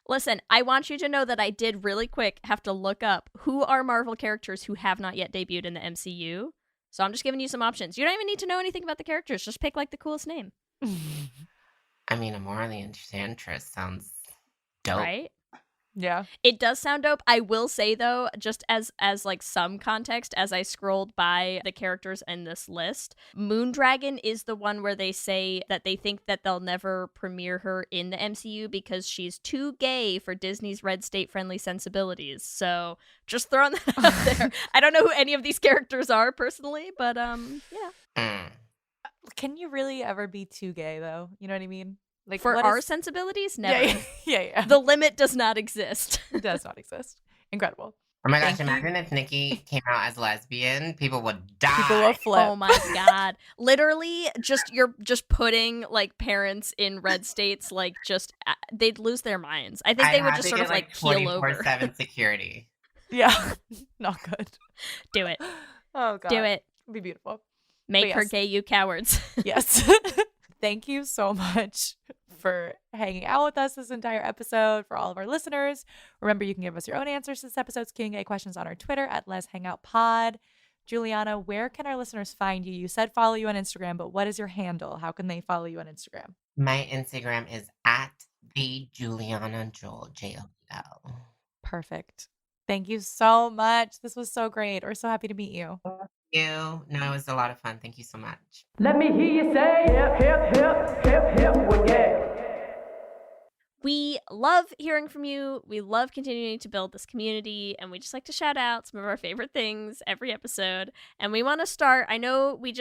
Listen, I want you to know that I did really quick have to look up who are Marvel characters who have not yet debuted in the MCU. So I'm just giving you some options. You don't even need to know anything about the characters. Just pick like the coolest name. I mean, Amora the Enchantress sounds dope. Right? Yeah. It does sound dope. I will say though, just as like some context, as I scrolled by the characters in this list, Moondragon is the one where they say that they think that they'll never premiere her in the MCU because she's too gay for Disney's red state friendly sensibilities. So just throwing that out there. I don't know who any of these characters are personally, but yeah. Can you really ever be too gay though? You know what I mean? Like For what our is- sensibilities, never. Yeah. The limit does not exist. It does not exist. Incredible. Oh my gosh, Thank you. imagine if Nikki came out as lesbian. People would die. People will flip. Oh my god. Literally you're just putting like parents in red states like just they'd lose their minds. I think they would just sort of like keel over. 24/7 security. Yeah. Not good. Do it. Oh god. Do it. It'd be beautiful. Make her yes. gay, you cowards. Yes. Thank you so much for hanging out with us this entire episode. For all of our listeners, remember you can give us your own answers to this episode's Q&A questions on our Twitter at Let's Hang Out Pod. Juliana, where can our listeners find you? You said follow you on Instagram, but what is your handle? How can they follow you on Instagram? My Instagram is at the Juliana Joel, JOL. Perfect. Thank you so much. This was so great. We're so happy to meet you. You. No, it was a lot of fun. Thank you so much. Let me hear you say hip, hip, hip, hip, hip, well, yeah. We love hearing from you. We love continuing to build this community, and we just like to shout out some of our favorite things every episode. And we want to start. I know we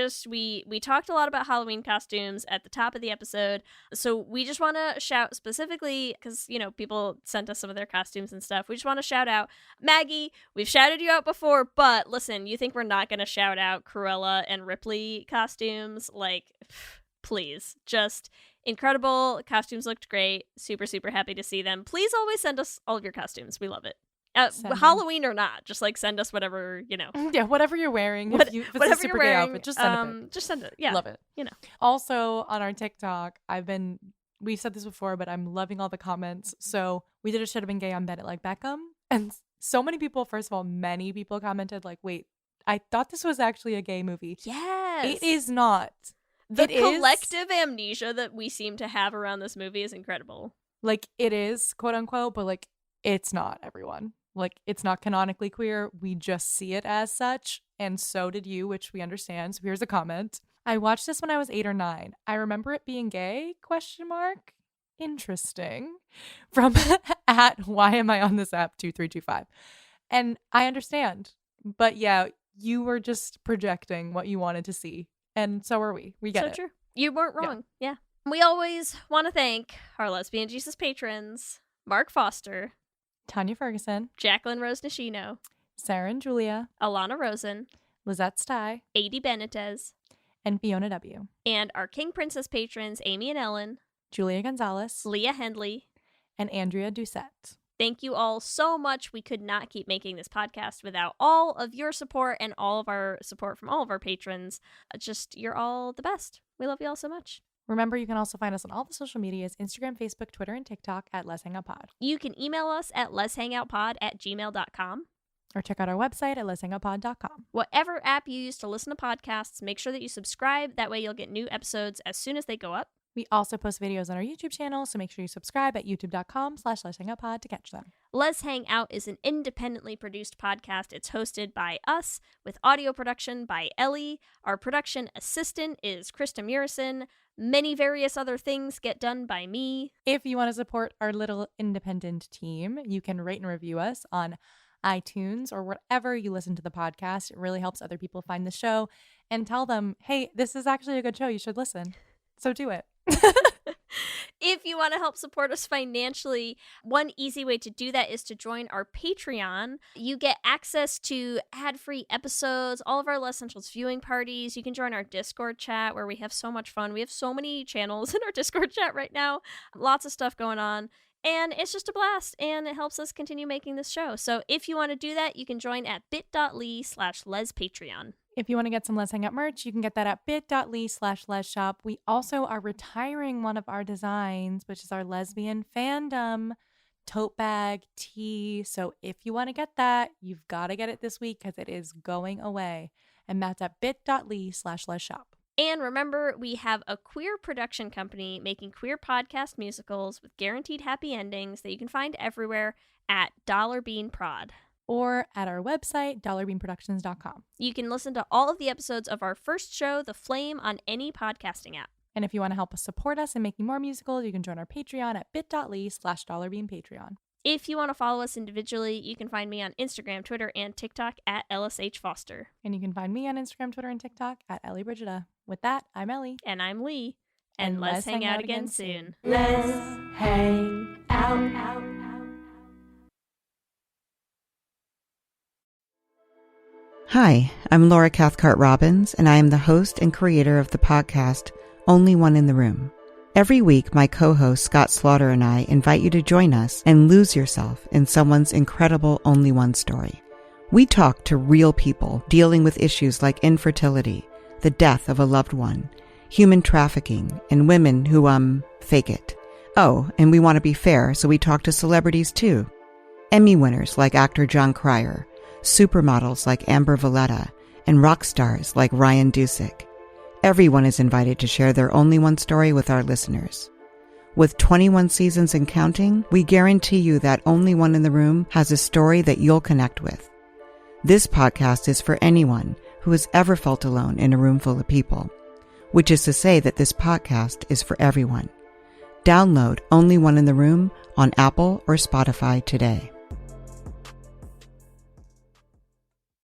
talked a lot about Halloween costumes at the top of the episode, so we just want to shout specifically because people sent us some of their costumes and stuff. We just want to shout out Maggie. We've shouted you out before, but listen, you think we're not going to shout out Cruella and Ripley costumes? Like, please, just. Incredible. Costumes looked great. Super, super happy to see them. Please always send us all of your costumes. We love it. Halloween or not, just like send us whatever, Yeah, whatever you're wearing. If it's whatever a super you're gay wearing, outfit, just send it. just send it. Yeah. Love it. Also on our TikTok, we've said this before, but I'm loving all the comments. So we did a Should Have Been Gay on Bennett Like Beckham. And so many people, first of all, many people commented like, wait, I thought this was actually a gay movie. Yes. It is not. The It is- collective amnesia that we seem to have around this movie is incredible. Like, it is, quote unquote, but like, it's not, everyone. Like, it's not canonically queer. We just see it as such. And so did you, which we understand. So here's a comment. I watched this when I was 8 or 9. I remember it being gay, ? Interesting. From at why am I on this app 2325. And I understand. But yeah, you were just projecting what you wanted to see. And so are we. We get it. So true. You weren't wrong. Yeah. We always want to thank our Lesbian Jesus patrons, Mark Foster, Tanya Ferguson, Jacqueline Rose Nishino, Sarah and Julia, Alana Rosen, Lizette Stye, Adi Benitez, and Fiona W. and our King Princess patrons, Amy and Ellen, Julia Gonzalez, Leah Hendley, and Andrea Doucette. Thank you all so much. We could not keep making this podcast without all of your support and all of our support from all of our patrons. You're all the best. We love you all so much. Remember, you can also find us on all the social medias, Instagram, Facebook, Twitter, and TikTok at Let's Hang Out Pod. You can email us at letshangoutpod@gmail.com. Or check out our website at letshangoutpod.com. Whatever app you use to listen to podcasts, make sure that you subscribe. That way you'll get new episodes as soon as they go up. We also post videos on our YouTube channel, so make sure you subscribe at youtube.com/letshangoutpod to catch them. Let's Hang Out is an independently produced podcast. It's hosted by us with audio production by Ellie. Our production assistant is Krista Murison. Many various other things get done by me. If you want to support our little independent team, you can rate and review us on iTunes or wherever you listen to the podcast. It really helps other people find the show and tell them, hey, this is actually a good show. You should listen. So do it. If you want to help support us financially, one easy way to do that is to join our Patreon. You get access to ad-free episodes, all of our Les Essentials viewing parties. You can join our Discord chat where we have so much fun. We have so many channels in our Discord chat right now. Lots of stuff going on. And it's just a blast, and it helps us continue making this show. So if you want to do that, you can join at bit.ly/lespatreon. If you want to get some Let's Hang Out merch, you can get that at bit.ly/lesshop. We also are retiring one of our designs, which is our lesbian fandom tote bag tee. So if you want to get that, you've got to get it this week because it is going away. And that's at bit.ly/lesshop. And remember, we have a queer production company making queer podcast musicals with guaranteed happy endings that you can find everywhere at Dollar Bean Prod. Or at our website, dollarbeanproductions.com. You can listen to all of the episodes of our first show, The Flame, on any podcasting app. And if you want to help us support us in making more musicals, you can join our Patreon at bit.ly/dollarbeanpatreon. If you want to follow us individually, you can find me on Instagram, Twitter, and TikTok at LSH Foster. And you can find me on Instagram, Twitter, and TikTok at Ellie Brigida. With that, I'm Ellie. And I'm Lee. And let's hang out again soon. Let's hang out. Hi, I'm Laura Cathcart Robbins, and I am the host and creator of the podcast Only One in the Room. Every week, my co-host Scott Slaughter and I invite you to join us and lose yourself in someone's incredible Only One story. We talk to real people dealing with issues like infertility, the death of a loved one, human trafficking, and women who, fake it. Oh, and we want to be fair, so we talk to celebrities too. Emmy winners like actor John Cryer, supermodels like Amber Valletta, and rock stars like Ryan Dusick. Everyone is invited to share their Only One story with our listeners. With 21 seasons and counting, we guarantee you that Only One in the Room has a story that you'll connect with. This podcast is for anyone who has ever felt alone in a room full of people, which is to say that this podcast is for everyone. Download Only One in the Room on Apple or Spotify today.